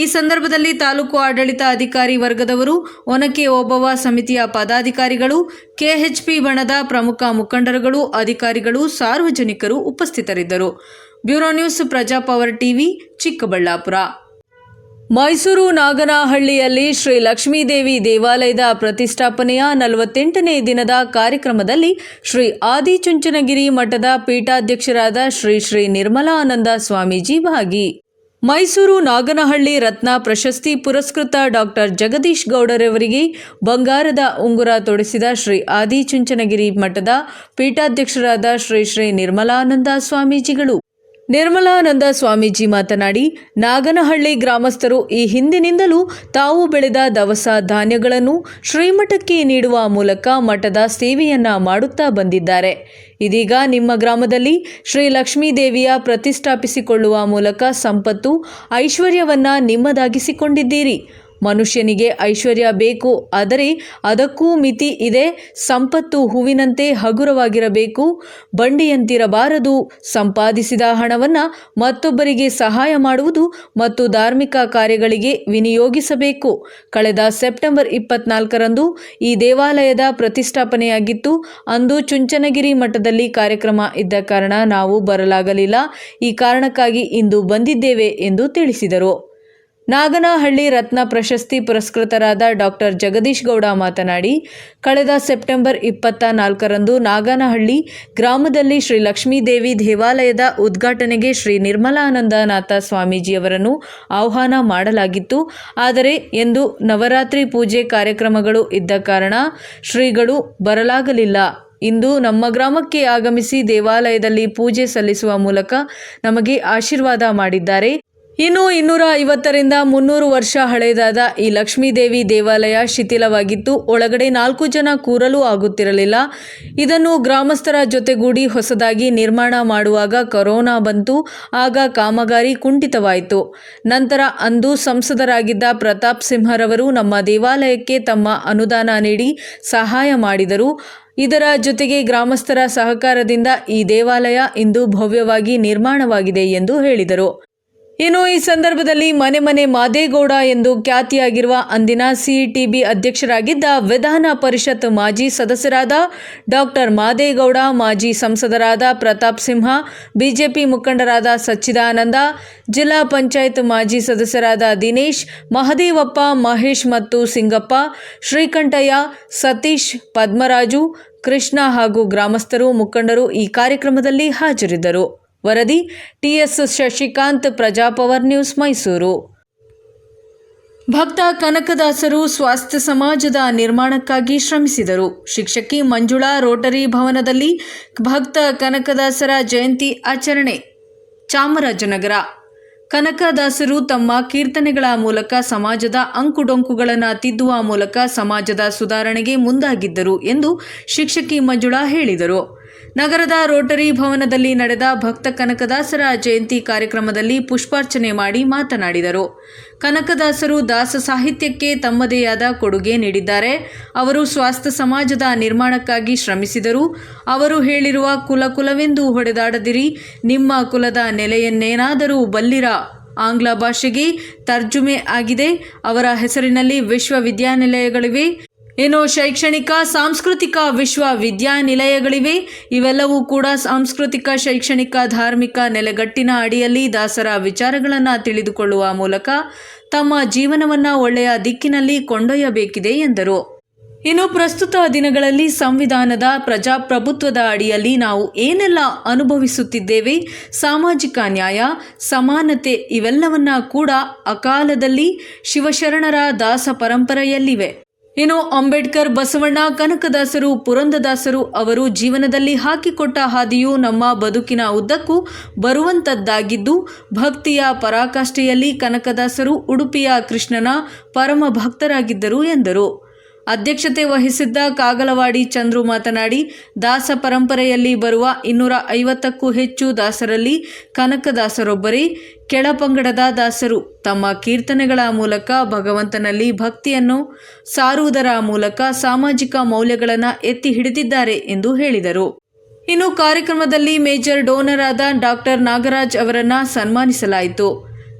ಈ ಸಂದರ್ಭದಲ್ಲಿ ತಾಲೂಕು ಆಡಳಿತ ಅಧಿಕಾರಿ ವರ್ಗದವರು, ಒನಕೆ ಓಬವ್ವ ಸಮಿತಿಯ ಪದಾಧಿಕಾರಿಗಳು, ಕೆಎಚ್ಪಿ ಬಣದ ಪ್ರಮುಖ ಮುಖಂಡರುಗಳು, ಅಧಿಕಾರಿಗಳು, ಸಾರ್ವಜನಿಕರು ಉಪಸ್ಥಿತರಿದ್ದರು. Bureau news, Prajapower TV, Chikkaballapura. Mysuru ನಾಗನಹಳ್ಳಿಯಲ್ಲಿ ಶ್ರೀ ಲಕ್ಷ್ಮೀದೇವಿ ದೇವಾಲಯದ ಪ್ರತಿಷ್ಠಾಪನೆಯ 48ನೇ ದಿನದ ಕಾರ್ಯಕ್ರಮದಲ್ಲಿ ಶ್ರೀ ಆದಿಚುಂಚನಗಿರಿ ಮಠದ ಪೀಠಾಧ್ಯಕ್ಷರಾದ ಶ್ರೀ ಶ್ರೀ ನಿರ್ಮಲಾನಂದ ಸ್ವಾಮೀಜಿ ಭಾಗಿ. ಮೈಸೂರು ನಾಗನಹಳ್ಳಿ ರತ್ನ ಪ್ರಶಸ್ತಿ ಪುರಸ್ಕೃತ ಡಾಕ್ಟರ್ ಜಗದೀಶ್ ಗೌಡರವರಿಗೆ ಬಂಗಾರದ ಉಂಗುರ ತೊಡಿಸಿದ ಶ್ರೀ ಆದಿಚುಂಚನಗಿರಿ ಮಠದ ಪೀಠಾಧ್ಯಕ್ಷರಾದ ಶ್ರೀ ಶ್ರೀ ನಿರ್ಮಲಾನಂದ ಸ್ವಾಮೀಜಿಗಳು. ನಿರ್ಮಲಾನಂದ ಸ್ವಾಮೀಜಿ ಮಾತನಾಡಿ, ನಾಗನಹಳ್ಳಿ ಗ್ರಾಮಸ್ಥರು ಈ ಹಿಂದಿನಿಂದಲೂ ತಾವು ಬೆಳೆದ ದವಸ ಧಾನ್ಯಗಳನ್ನು ಶ್ರೀಮಠಕ್ಕೆ ನೀಡುವ ಮೂಲಕ ಮಠದ ಸೇವೆಯನ್ನ ಮಾಡುತ್ತಾ ಬಂದಿದ್ದಾರೆ. ಇದೀಗ ನಿಮ್ಮ ಗ್ರಾಮದಲ್ಲಿ ಶ್ರೀ ಲಕ್ಷ್ಮೀದೇವಿಯ ಪ್ರತಿಷ್ಠಾಪಿಸಿಕೊಳ್ಳುವ ಮೂಲಕ ಸಂಪತ್ತು, ಐಶ್ವರ್ಯವನ್ನ ನಿಮ್ಮದಾಗಿಸಿಕೊಂಡಿದ್ದೀರಿ. ಮನುಷ್ಯನಿಗೆ ಐಶ್ವರ್ಯ ಬೇಕು, ಆದರೆ ಅದಕ್ಕೂ ಮಿತಿ ಇದೆ. ಸಂಪತ್ತು ಹೂವಿನಂತೆ ಹಗುರವಾಗಿರಬೇಕು, ಬಂಡಿಯಂತಿರಬಾರದು. ಸಂಪಾದಿಸಿದ ಹಣವನ್ನು ಮತ್ತೊಬ್ಬರಿಗೆ ಸಹಾಯ ಮಾಡುವುದು ಮತ್ತು ಧಾರ್ಮಿಕ ಕಾರ್ಯಗಳಿಗೆ ವಿನಿಯೋಗಿಸಬೇಕು. ಕಳೆದ ಸೆಪ್ಟೆಂಬರ್ 24ರಂದು ಈ ದೇವಾಲಯದ ಪ್ರತಿಷ್ಠಾಪನೆಯಾಗಿತ್ತು. ಅಂದು ಚುಂಚನಗಿರಿ ಮಠದಲ್ಲಿ ಕಾರ್ಯಕ್ರಮ ಇದ್ದ ಕಾರಣ ನಾವು ಬರಲಾಗಲಿಲ್ಲ. ಈ ಕಾರಣಕ್ಕಾಗಿ ಇಂದು ಬಂದಿದ್ದೇವೆ ಎಂದು ತಿಳಿಸಿದರು. ನಾಗನಹಳ್ಳಿ ರತ್ನ ಪ್ರಶಸ್ತಿ ಪುರಸ್ಕೃತರಾದ ಡಾಕ್ಟರ್ ಜಗದೀಶ್ ಗೌಡ ಮಾತನಾಡಿ, ಕಳೆದ ಸೆಪ್ಟೆಂಬರ್ 24ರಂದು ನಾಗನಹಳ್ಳಿ ಗ್ರಾಮದಲ್ಲಿ ಶ್ರೀ ಲಕ್ಷ್ಮೀದೇವಿ ದೇವಾಲಯದ ಉದ್ಘಾಟನೆಗೆ ಶ್ರೀ ನಿರ್ಮಲಾನಂದನಾಥ ಸ್ವಾಮೀಜಿಯವರನ್ನು ಆಹ್ವಾನ ಮಾಡಲಾಗಿತ್ತು. ಆದರೆ ಎಂದು ನವರಾತ್ರಿ ಪೂಜೆ ಕಾರ್ಯಕ್ರಮಗಳು ಇದ್ದ ಕಾರಣ ಶ್ರೀಗಳು ಬರಲಾಗಲಿಲ್ಲ. ಇಂದು ನಮ್ಮ ಗ್ರಾಮಕ್ಕೆ ಆಗಮಿಸಿ ದೇವಾಲಯದಲ್ಲಿ ಪೂಜೆ ಸಲ್ಲಿಸುವ ಮೂಲಕ ನಮಗೆ ಆಶೀರ್ವಾದ ಮಾಡಿದ್ದಾರೆ. ಇನ್ನು 250ರಿಂದ 300 ವರ್ಷ ಹಳೆಯದಾದ ಈ ಲಕ್ಷ್ಮೀದೇವಿ ದೇವಾಲಯ ಶಿಥಿಲವಾಗಿತ್ತು. ಒಳಗಡೆ 4 ಜನ ಕೂರಲು ಆಗುತ್ತಿರಲಿಲ್ಲ. ಇದನ್ನು ಗ್ರಾಮಸ್ಥರ ಜೊತೆಗೂಡಿ ಹೊಸದಾಗಿ ನಿರ್ಮಾಣ ಮಾಡುವಾಗ ಕೊರೋನಾ ಬಂತು. ಆಗ ಕಾಮಗಾರಿ ಕುಂಠಿತವಾಯಿತು. ನಂತರ ಅಂದು ಸಂಸದರಾಗಿದ್ದ ಪ್ರತಾಪ್ ಸಿಂಹರವರು ನಮ್ಮ ದೇವಾಲಯಕ್ಕೆ ತಮ್ಮ ಅನುದಾನ ನೀಡಿ ಸಹಾಯ ಮಾಡಿದರು. ಇದರ ಜೊತೆಗೆ ಗ್ರಾಮಸ್ಥರ ಸಹಕಾರದಿಂದ ಈ ದೇವಾಲಯ ಇಂದು ಭವ್ಯವಾಗಿ ನಿರ್ಮಾಣವಾಗಿದೆ ಎಂದು ಹೇಳಿದರು. ಇನ್ನು ಈ ಸಂದರ್ಭದಲ್ಲಿ ಮನೆ ಮನೆ ಮಾದೇಗೌಡ ಎಂದು ಖ್ಯಾತಿಯಾಗಿರುವ ಅಂದಿನ ಸಿಇಟಿಬಿ ಅಧ್ಯಕ್ಷರಾಗಿದ್ದ ವಿಧಾನ ಪರಿಷತ್ ಮಾಜಿ ಸದಸ್ಯರಾದ ಡಾಕ್ಟರ್ ಮಾದೇಗೌಡ, ಮಾಜಿ ಸಂಸದರಾದ ಪ್ರತಾಪ್ ಸಿಂಹ, ಬಿಜೆಪಿ ಮುಖಂಡರಾದ ಸಚ್ಚಿದಾನಂದ, ಜಿಲ್ಲಾ ಪಂಚಾಯತ್ ಮಾಜಿ ಸದಸ್ಯರಾದ ದಿನೇಶ್, ಮಹದೇವಪ್ಪ, ಮಹೇಶ್ ಮತ್ತು ಸಿಂಗಪ್ಪ, ಶ್ರೀಕಂಠಯ್ಯ, ಸತೀಶ್, ಪದ್ಮರಾಜು, ಕೃಷ್ಣ ಹಾಗೂ ಗ್ರಾಮಸ್ಥರು, ಮುಖಂಡರು ಈ ಕಾರ್ಯಕ್ರಮದಲ್ಲಿ ಹಾಜರಿದ್ದರು. ವರದಿ ಟಿಎಸ್ ಶಶಿಕಾಂತ್, ಪ್ರಜಾಪವರ್ ನ್ಯೂಸ್, ಮೈಸೂರು. ಭಕ್ತ ಕನಕದಾಸರು ಸ್ವಾಸ್ಥ್ಯ ಸಮಾಜದ ನಿರ್ಮಾಣಕ್ಕಾಗಿ ಶ್ರಮಿಸಿದರು. ಶಿಕ್ಷಕಿ ಮಂಜುಳಾ ರೋಟರಿ ಭವನದಲ್ಲಿ ಭಕ್ತ ಕನಕದಾಸರ ಜಯಂತಿ ಆಚರಣೆ. ಚಾಮರಾಜನಗರ. ಕನಕದಾಸರು ತಮ್ಮ ಕೀರ್ತನೆಗಳ ಮೂಲಕ ಸಮಾಜದ ಅಂಕುಡೊಂಕುಗಳನ್ನು ತಿದ್ದುವ ಮೂಲಕ ಸಮಾಜದ ಸುಧಾರಣೆಗೆ ಮುಂದಾಗಿದ್ದರು ಎಂದು ಶಿಕ್ಷಕಿ ಮಂಜುಳಾ ಹೇಳಿದರು. ನಗರದ ರೋಟರಿ ಭವನದಲ್ಲಿ ನಡೆದ ಭಕ್ತ ಕನಕದಾಸರ ಜಯಂತಿ ಕಾರ್ಯಕ್ರಮದಲ್ಲಿ ಪುಷ್ಪಾರ್ಚನೆ ಮಾಡಿ ಮಾತನಾಡಿದರು. ಕನಕದಾಸರು ದಾಸ ಸಾಹಿತ್ಯಕ್ಕೆ ತಮ್ಮದೇ ಆದ ಕೊಡುಗೆ ನೀಡಿದ್ದಾರೆ. ಅವರು ಸ್ವಾಸ್ಥ್ಯ ಸಮಾಜದ ನಿರ್ಮಾಣಕ್ಕಾಗಿ ಶ್ರಮಿಸಿದರು. ಅವರು ಹೇಳಿರುವ ಕುಲವೆಂದು ಹೊಡೆದಾಡದಿರಿ, ನಿಮ್ಮ ಕುಲದ ನೆಲೆಯನ್ನೇನಾದರೂ ಬಲ್ಲಿರ ಆಂಗ್ಲ ಭಾಷೆಗೆ ತರ್ಜುಮೆ ಆಗಿದೆ. ಅವರ ಹೆಸರಿನಲ್ಲಿ ವಿಶ್ವವಿದ್ಯಾನಿಲಯಗಳಿವೆ. ಇನ್ನು ಶೈಕ್ಷಣಿಕ, ಸಾಂಸ್ಕೃತಿಕ ವಿಶ್ವವಿದ್ಯಾನಿಲಯಗಳಿವೆ. ಇವೆಲ್ಲವೂ ಕೂಡ ಸಾಂಸ್ಕೃತಿಕ, ಶೈಕ್ಷಣಿಕ, ಧಾರ್ಮಿಕ ನೆಲೆಗಟ್ಟಿನ ಅಡಿಯಲ್ಲಿ ದಾಸರ ವಿಚಾರಗಳನ್ನು ತಿಳಿದುಕೊಳ್ಳುವ ಮೂಲಕ ತಮ್ಮ ಜೀವನವನ್ನು ಒಳ್ಳೆಯ ದಿಕ್ಕಿನಲ್ಲಿ ಕೊಂಡೊಯ್ಯಬೇಕಿದೆ ಎಂದರು. ಇನ್ನು ಪ್ರಸ್ತುತ ದಿನಗಳಲ್ಲಿ ಸಂವಿಧಾನದ ಪ್ರಜಾಪ್ರಭುತ್ವದ ಅಡಿಯಲ್ಲಿ ನಾವು ಏನೆಲ್ಲ ಅನುಭವಿಸುತ್ತಿದ್ದೇವೆ, ಸಾಮಾಜಿಕ ನ್ಯಾಯ, ಸಮಾನತೆ ಇವೆಲ್ಲವನ್ನ ಕೂಡ ಅಕಾಲದಲ್ಲಿ ಶಿವಶರಣರ ದಾಸ ಪರಂಪರೆಯಲ್ಲಿವೆ. ಇನ್ನು ಅಂಬೇಡ್ಕರ್, ಬಸವಣ್ಣ, ಕನಕದಾಸರು, ಪುರಂದರದಾಸರು ಅವರು ಜೀವನದಲ್ಲಿ ಹಾಕಿಕೊಟ್ಟ ಹಾದಿಯು ನಮ್ಮ ಬದುಕಿನ ಉದ್ದಕ್ಕೂ ಬರುವಂತದ್ದಾಗಿದ್ದು, ಭಕ್ತಿಯ ಪರಾಕಾಷ್ಠೆಯಲ್ಲಿ ಕನಕದಾಸರು ಉಡುಪಿಯ ಕೃಷ್ಣನ ಪರಮ ಭಕ್ತರಾಗಿದ್ದರು ಎಂದರು. ಅಧ್ಯಕ್ಷತೆ ವಹಿಸಿದ್ದ ಕಾಗಲವಾಡಿ ಚಂದ್ರು ಮಾತನಾಡಿ, ದಾಸ ಪರಂಪರೆಯಲ್ಲಿ ಬರುವ 250ಕ್ಕೂ ಹೆಚ್ಚು ದಾಸರಲ್ಲಿ ಕನಕದಾಸರೊಬ್ಬರೇ ಕೆಳಪಂಗಡದ ದಾಸರು. ತಮ್ಮ ಕೀರ್ತನೆಗಳ ಮೂಲಕ ಭಗವಂತನಲ್ಲಿ ಭಕ್ತಿಯನ್ನು ಸಾರುವುದರ ಮೂಲಕ ಸಾಮಾಜಿಕ ಮೌಲ್ಯಗಳನ್ನು ಎತ್ತಿ ಹಿಡಿದಿದ್ದಾರೆ ಎಂದು ಹೇಳಿದರು. ಇನ್ನು ಕಾರ್ಯಕ್ರಮದಲ್ಲಿ ಮೇಜರ್ ಡೋನರ್ ಆದ ಡಾಕ್ಟರ್ ನಾಗರಾಜ್ ಅವರನ್ನು ಸನ್ಮಾನಿಸಲಾಯಿತು.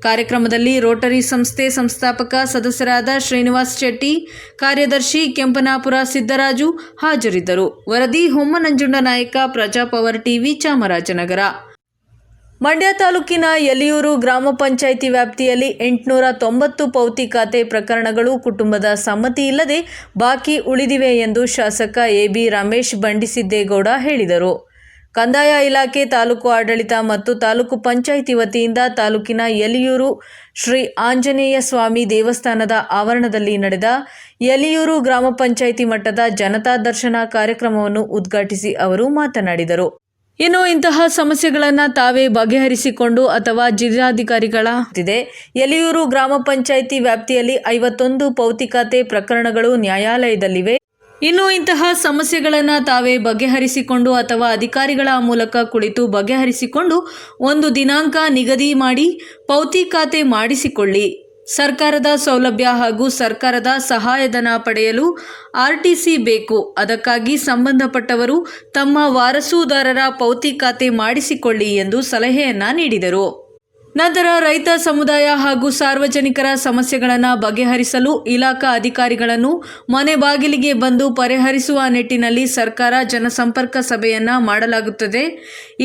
ಕಾರ್ಯಕ್ರಮದಲ್ಲಿ ರೋಟರಿ ಸಂಸ್ಥೆ ಸಂಸ್ಥಾಪಕ ಸದಸ್ಯರಾದ ಶ್ರೀನಿವಾಸ್ ಶೆಟ್ಟಿ, ಕಾರ್ಯದರ್ಶಿ ಕೆಂಪನಾಪುರ ಸಿದ್ದರಾಜು ಹಾಜರಿದ್ದರು. ವರದಿ ಹೊಮ್ಮನಂಜುಂಡನಾಯಕ, ಪ್ರಜಾಪವರ್ ಟಿವಿ, ಚಾಮರಾಜನಗರ. ಮಂಡ್ಯ ತಾಲೂಕಿನ ಯಲಿಯೂರು ಗ್ರಾಮ ಪಂಚಾಯಿತಿ ವ್ಯಾಪ್ತಿಯಲ್ಲಿ 890 ಪೌತಿ ಖಾತೆ ಪ್ರಕರಣಗಳು ಕುಟುಂಬದ ಸಮ್ಮತಿ ಇಲ್ಲದೆ ಬಾಕಿ ಉಳಿದಿವೆ ಎಂದು ಶಾಸಕ ಎಬಿ ರಮೇಶ್ ಬಂಡಿಸಿದ್ದೇಗೌಡ ಹೇಳಿದರು. ಕಂದಾಯ ಇಲಾಖೆ, ತಾಲೂಕು ಆಡಳಿತ ಮತ್ತು ತಾಲೂಕು ಪಂಚಾಯಿತಿ ವತಿಯಿಂದ ತಾಲೂಕಿನ ಯಲಿಯೂರು ಶ್ರೀ ಆಂಜನೇಯ ಸ್ವಾಮಿ ದೇವಸ್ಥಾನದ ಆವರಣದಲ್ಲಿ ನಡೆದ ಯಲಿಯೂರು ಗ್ರಾಮ ಪಂಚಾಯಿತಿ ಮಟ್ಟದ ಜನತಾ ದರ್ಶನ ಕಾರ್ಯಕ್ರಮವನ್ನು ಉದ್ಘಾಟಿಸಿ ಅವರು ಮಾತನಾಡಿದರು. ಇನ್ನು ಇಂತಹ ಸಮಸ್ಯೆಗಳನ್ನು ತಾವೇ ಬಗೆಹರಿಸಿಕೊಂಡು ಅಥವಾ ಜಿಲ್ಲಾಧಿಕಾರಿಗಳ ಯಲಿಯೂರು ಗ್ರಾಮ ಪಂಚಾಯಿತಿ ವ್ಯಾಪ್ತಿಯಲ್ಲಿ 51 ಪೌತಿ ಖಾತೆ ಪ್ರಕರಣಗಳು ನ್ಯಾಯಾಲಯದಲ್ಲಿವೆ. ಇನ್ನು ಇಂತಹ ಸಮಸ್ಯೆಗಳನ್ನು ತಾವೇ ಬಗೆಹರಿಸಿಕೊಂಡು ಅಥವಾ ಅಧಿಕಾರಿಗಳ ಮೂಲಕ ಕುಳಿತು ಬಗೆಹರಿಸಿಕೊಂಡು ಒಂದು ದಿನಾಂಕ ನಿಗದಿ ಮಾಡಿ ಪೌತಿ ಖಾತೆ ಮಾಡಿಸಿಕೊಳ್ಳಿ. ಸರ್ಕಾರದ ಸೌಲಭ್ಯ ಹಾಗೂ ಸರ್ಕಾರದ ಸಹಾಯಧನ ಪಡೆಯಲು ಆರ್ಟಿಸಿ ಬೇಕು. ಅದಕ್ಕಾಗಿ ಸಂಬಂಧಪಟ್ಟವರು ತಮ್ಮ ವಾರಸುದಾರರ ಪೌತಿ ಖಾತೆ ಮಾಡಿಸಿಕೊಳ್ಳಿ ಎಂದು ಸಲಹೆಯನ್ನ ನೀಡಿದರು. ನಂತರ ರೈತ ಸಮುದಾಯ ಹಾಗೂ ಸಾರ್ವಜನಿಕರ ಸಮಸ್ಯೆಗಳನ್ನು ಬಗೆಹರಿಸಲು ಇಲಾಖಾ ಅಧಿಕಾರಿಗಳನ್ನು ಮನೆ ಬಾಗಿಲಿಗೆ ಬಂದು ಪರಿಹರಿಸುವ ನಿಟ್ಟಿನಲ್ಲಿ ಸರ್ಕಾರ ಜನಸಂಪರ್ಕ ಸಭೆಯನ್ನ ಮಾಡಲಾಗುತ್ತದೆ.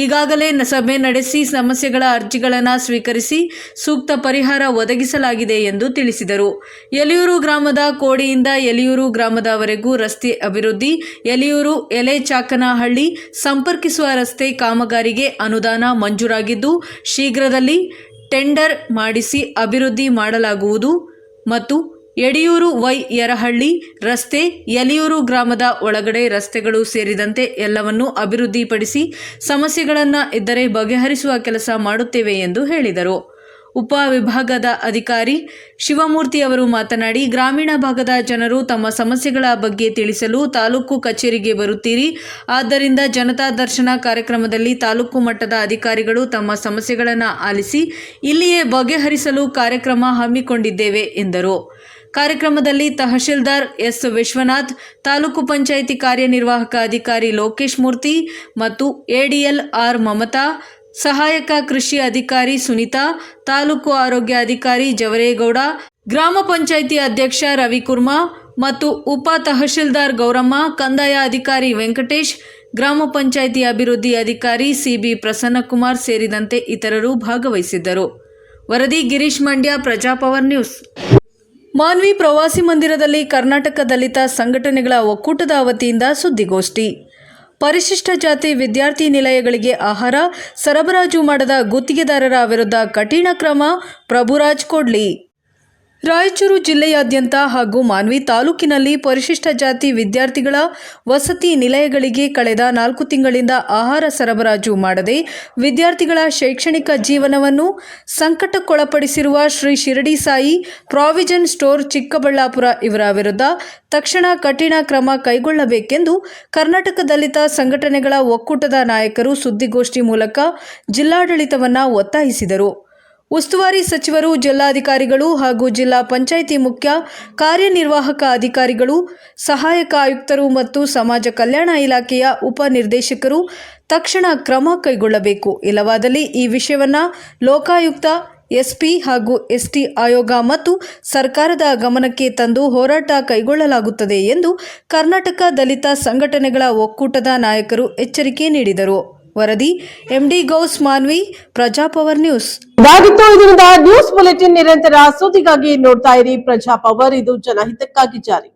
ಈಗಾಗಲೇ ಸಭೆ ನಡೆಸಿ ಸಮಸ್ಯೆಗಳ ಅರ್ಜಿಗಳನ್ನು ಸ್ವೀಕರಿಸಿ ಸೂಕ್ತ ಪರಿಹಾರ ಒದಗಿಸಲಾಗಿದೆ ಎಂದು ತಿಳಿಸಿದರು. ಎಲಿಯೂರು ಗ್ರಾಮದ ಕೋಡಿಯಿಂದ ಎಲಿಯೂರು ಗ್ರಾಮದವರೆಗೂ ರಸ್ತೆ ಅಭಿವೃದ್ಧಿ, ಎಲಿಯೂರು ಎಲೆಚಾಕನಹಳ್ಳಿ ಸಂಪರ್ಕಿಸುವ ರಸ್ತೆ ಕಾಮಗಾರಿಗೆ ಅನುದಾನ ಮಂಜೂರಾಗಿದ್ದು ಶೀಘ್ರದಲ್ಲಿ ಟೆಂಡರ್ ಮಾಡಿಸಿ ಅಭಿವೃದ್ಧಿ ಮಾಡಲಾಗುವುದು ಮತ್ತು ಯಡಿಯೂರು ವೈ ಯರಹಳ್ಳಿ ರಸ್ತೆ, ಎಲಿಯೂರು ಗ್ರಾಮದ ಒಳಗಡೆ ರಸ್ತೆಗಳು ಸೇರಿದಂತೆ ಎಲ್ಲವನ್ನೂ ಅಭಿವೃದ್ಧಿಪಡಿಸಿ ಸಮಸ್ಯೆಗಳನ್ನು ಇದ್ದರೆ ಬಗೆಹರಿಸುವ ಕೆಲಸ ಮಾಡುತ್ತೇವೆ ಎಂದು ಹೇಳಿದರು. ಉಪ ವಿಭಾಗದ ಅಧಿಕಾರಿ ಶಿವಮೂರ್ತಿ ಅವರು ಮಾತನಾಡಿ, ಗ್ರಾಮೀಣ ಭಾಗದ ಜನರು ತಮ್ಮ ಸಮಸ್ಯೆಗಳ ಬಗ್ಗೆ ತಿಳಿಸಲು ತಾಲೂಕು ಕಚೇರಿಗೆ ಬರುತ್ತೀರಿ. ಆದ್ದರಿಂದ ಜನತಾ ದರ್ಶನ ಕಾರ್ಯಕ್ರಮದಲ್ಲಿ ತಾಲೂಕು ಮಟ್ಟದ ಅಧಿಕಾರಿಗಳು ತಮ್ಮ ಸಮಸ್ಯೆಗಳನ್ನು ಆಲಿಸಿ ಇಲ್ಲಿಯೇ ಬಗೆಹರಿಸಲು ಕಾರ್ಯಕ್ರಮ ಹಮ್ಮಿಕೊಂಡಿದ್ದೇವೆ ಎಂದರು. ಕಾರ್ಯಕ್ರಮದಲ್ಲಿ ತಹಶೀಲ್ದಾರ್ ಎಸ್ ವಿಶ್ವನಾಥ್, ತಾಲೂಕು ಪಂಚಾಯಿತಿ ಕಾರ್ಯನಿರ್ವಾಹಕ ಅಧಿಕಾರಿ ಲೋಕೇಶ್ ಮೂರ್ತಿ ಮತ್ತು ಎಡಿಎಲ್ ಆರ್ ಮಮತಾ, ಸಹಾಯಕ ಕೃಷಿ ಅಧಿಕಾರಿ ಸುನೀತಾ, ತಾಲೂಕು ಆರೋಗ್ಯ ಅಧಿಕಾರಿ ಜವರೇಗೌಡ, ಗ್ರಾಮ ಪಂಚಾಯಿತಿ ಅಧ್ಯಕ್ಷ ರವಿಕುರ್ಮಾ ಮತ್ತು ಉಪ ತಹಶೀಲ್ದಾರ್ ಗೌರಮ್ಮ, ಕಂದಾಯ ಅಧಿಕಾರಿ ವೆಂಕಟೇಶ್, ಗ್ರಾಮ ಪಂಚಾಯಿತಿ ಅಭಿವೃದ್ಧಿ ಅಧಿಕಾರಿ ಸಿಬಿ ಪ್ರಸನ್ನಕುಮಾರ್ ಸೇರಿದಂತೆ ಇತರರು ಭಾಗವಹಿಸಿದ್ದರು. ವರದಿ ಗಿರೀಶ್ ಮಂಡ್ಯ, ಪ್ರಜಾಪವರ್ ನ್ಯೂಸ್. ಮಾನ್ವಿ ಪ್ರವಾಸಿ ಮಂದಿರದಲ್ಲಿ ಕರ್ನಾಟಕ ದಲಿತ ಸಂಘಟನೆಗಳ ಒಕ್ಕೂಟದ ವತಿಯಿಂದ ಸುದ್ದಿಗೋಷ್ಠಿ. ಪರಿಶಿಷ್ಟ ಜಾತಿ ವಿದ್ಯಾರ್ಥಿ ನಿಲಯಗಳಿಗೆ ಆಹಾರ ಸರಬರಾಜು ಮಾಡದ ಗುತ್ತಿಗೆದಾರರ ವಿರುದ್ಧ ಕಠಿಣ ಕ್ರಮ, ಪ್ರಭುರಾಜ್ ಕೊಡ್ಲಿ. ರಾಯಚೂರು ಜಿಲ್ಲೆಯಾದ್ಯಂತ ಹಾಗೂ ಮಾನ್ವಿ ತಾಲೂಕಿನಲ್ಲಿ ಪರಿಶಿಷ್ಟ ಜಾತಿ ವಿದ್ಯಾರ್ಥಿಗಳ ವಸತಿ ನಿಲಯಗಳಿಗೆ ಕಳೆದ 4 ತಿಂಗಳಿಂದ ಆಹಾರ ಸರಬರಾಜು ಮಾಡದೆ ವಿದ್ಯಾರ್ಥಿಗಳ ಶೈಕ್ಷಣಿಕ ಜೀವನವನ್ನು ಸಂಕಟಕ್ಕೊಳಪಡಿಸಿರುವ ಶ್ರೀ ಶಿರಡಿ ಸಾಯಿ ಪ್ರಾವಿಜನ್ ಸ್ಟೋರ್ ಚಿಕ್ಕಬಳ್ಳಾಪುರ ಇವರ ವಿರುದ್ಧ ತಕ್ಷಣ ಕಠಿಣ ಕ್ರಮ ಕೈಗೊಳ್ಳಬೇಕೆಂದು ಕರ್ನಾಟಕ ದಲಿತ ಸಂಘಟನೆಗಳ ಒಕ್ಕೂಟದ ನಾಯಕರು ಸುದ್ದಿಗೋಷ್ಠಿ ಮೂಲಕ ಜಿಲ್ಲಾಡಳಿತವನ್ನು ಒತ್ತಾಯಿಸಿದರು. ಉಸ್ತುವಾರಿ ಸಚಿವರು, ಜಿಲ್ಲಾಧಿಕಾರಿಗಳು ಹಾಗೂ ಜಿಲ್ಲಾ ಪಂಚಾಯಿತಿ ಮುಖ್ಯ ಕಾರ್ಯನಿರ್ವಾಹಕ ಅಧಿಕಾರಿಗಳು, ಸಹಾಯಕ ಆಯುಕ್ತರು ಮತ್ತು ಸಮಾಜ ಕಲ್ಯಾಣ ಇಲಾಖೆಯ ಉಪನಿರ್ದೇಶಕರು ತಕ್ಷಣ ಕ್ರಮ ಕೈಗೊಳ್ಳಬೇಕು. ಇಲ್ಲವಾದಲ್ಲಿ ಈ ವಿಷಯವನ್ನು ಲೋಕಾಯುಕ್ತ, ಎಸ್ಪಿ ಹಾಗೂ ಎಸ್ಟಿ ಆಯೋಗ ಮತ್ತು ಸರ್ಕಾರದ ಗಮನಕ್ಕೆ ತಂದು ಹೋರಾಟ ಕೈಗೊಳ್ಳಲಾಗುತ್ತದೆ ಎಂದು ಕರ್ನಾಟಕ ದಲಿತ ಸಂಘಟನೆಗಳ ಒಕ್ಕೂಟದ ನಾಯಕರು ಎಚ್ಚರಿಕೆ ನೀಡಿದರು. ವರದಿ MD Gauss, Manvi, Praja power news. ಇದಾಗಿತ್ತು ಇದರಿಂದ ನ್ಯೂಸ್ ಬುಲೆಟಿನ್. ನಿರಂತರ ಸುದ್ದಿಗಾಗಿ ನೋಡ್ತಾ ಇರಿ ಪ್ರಜಾಪವರ್. ಇದು ಜನಹಿತಕ್ಕಾಗಿ ಜಾರಿ.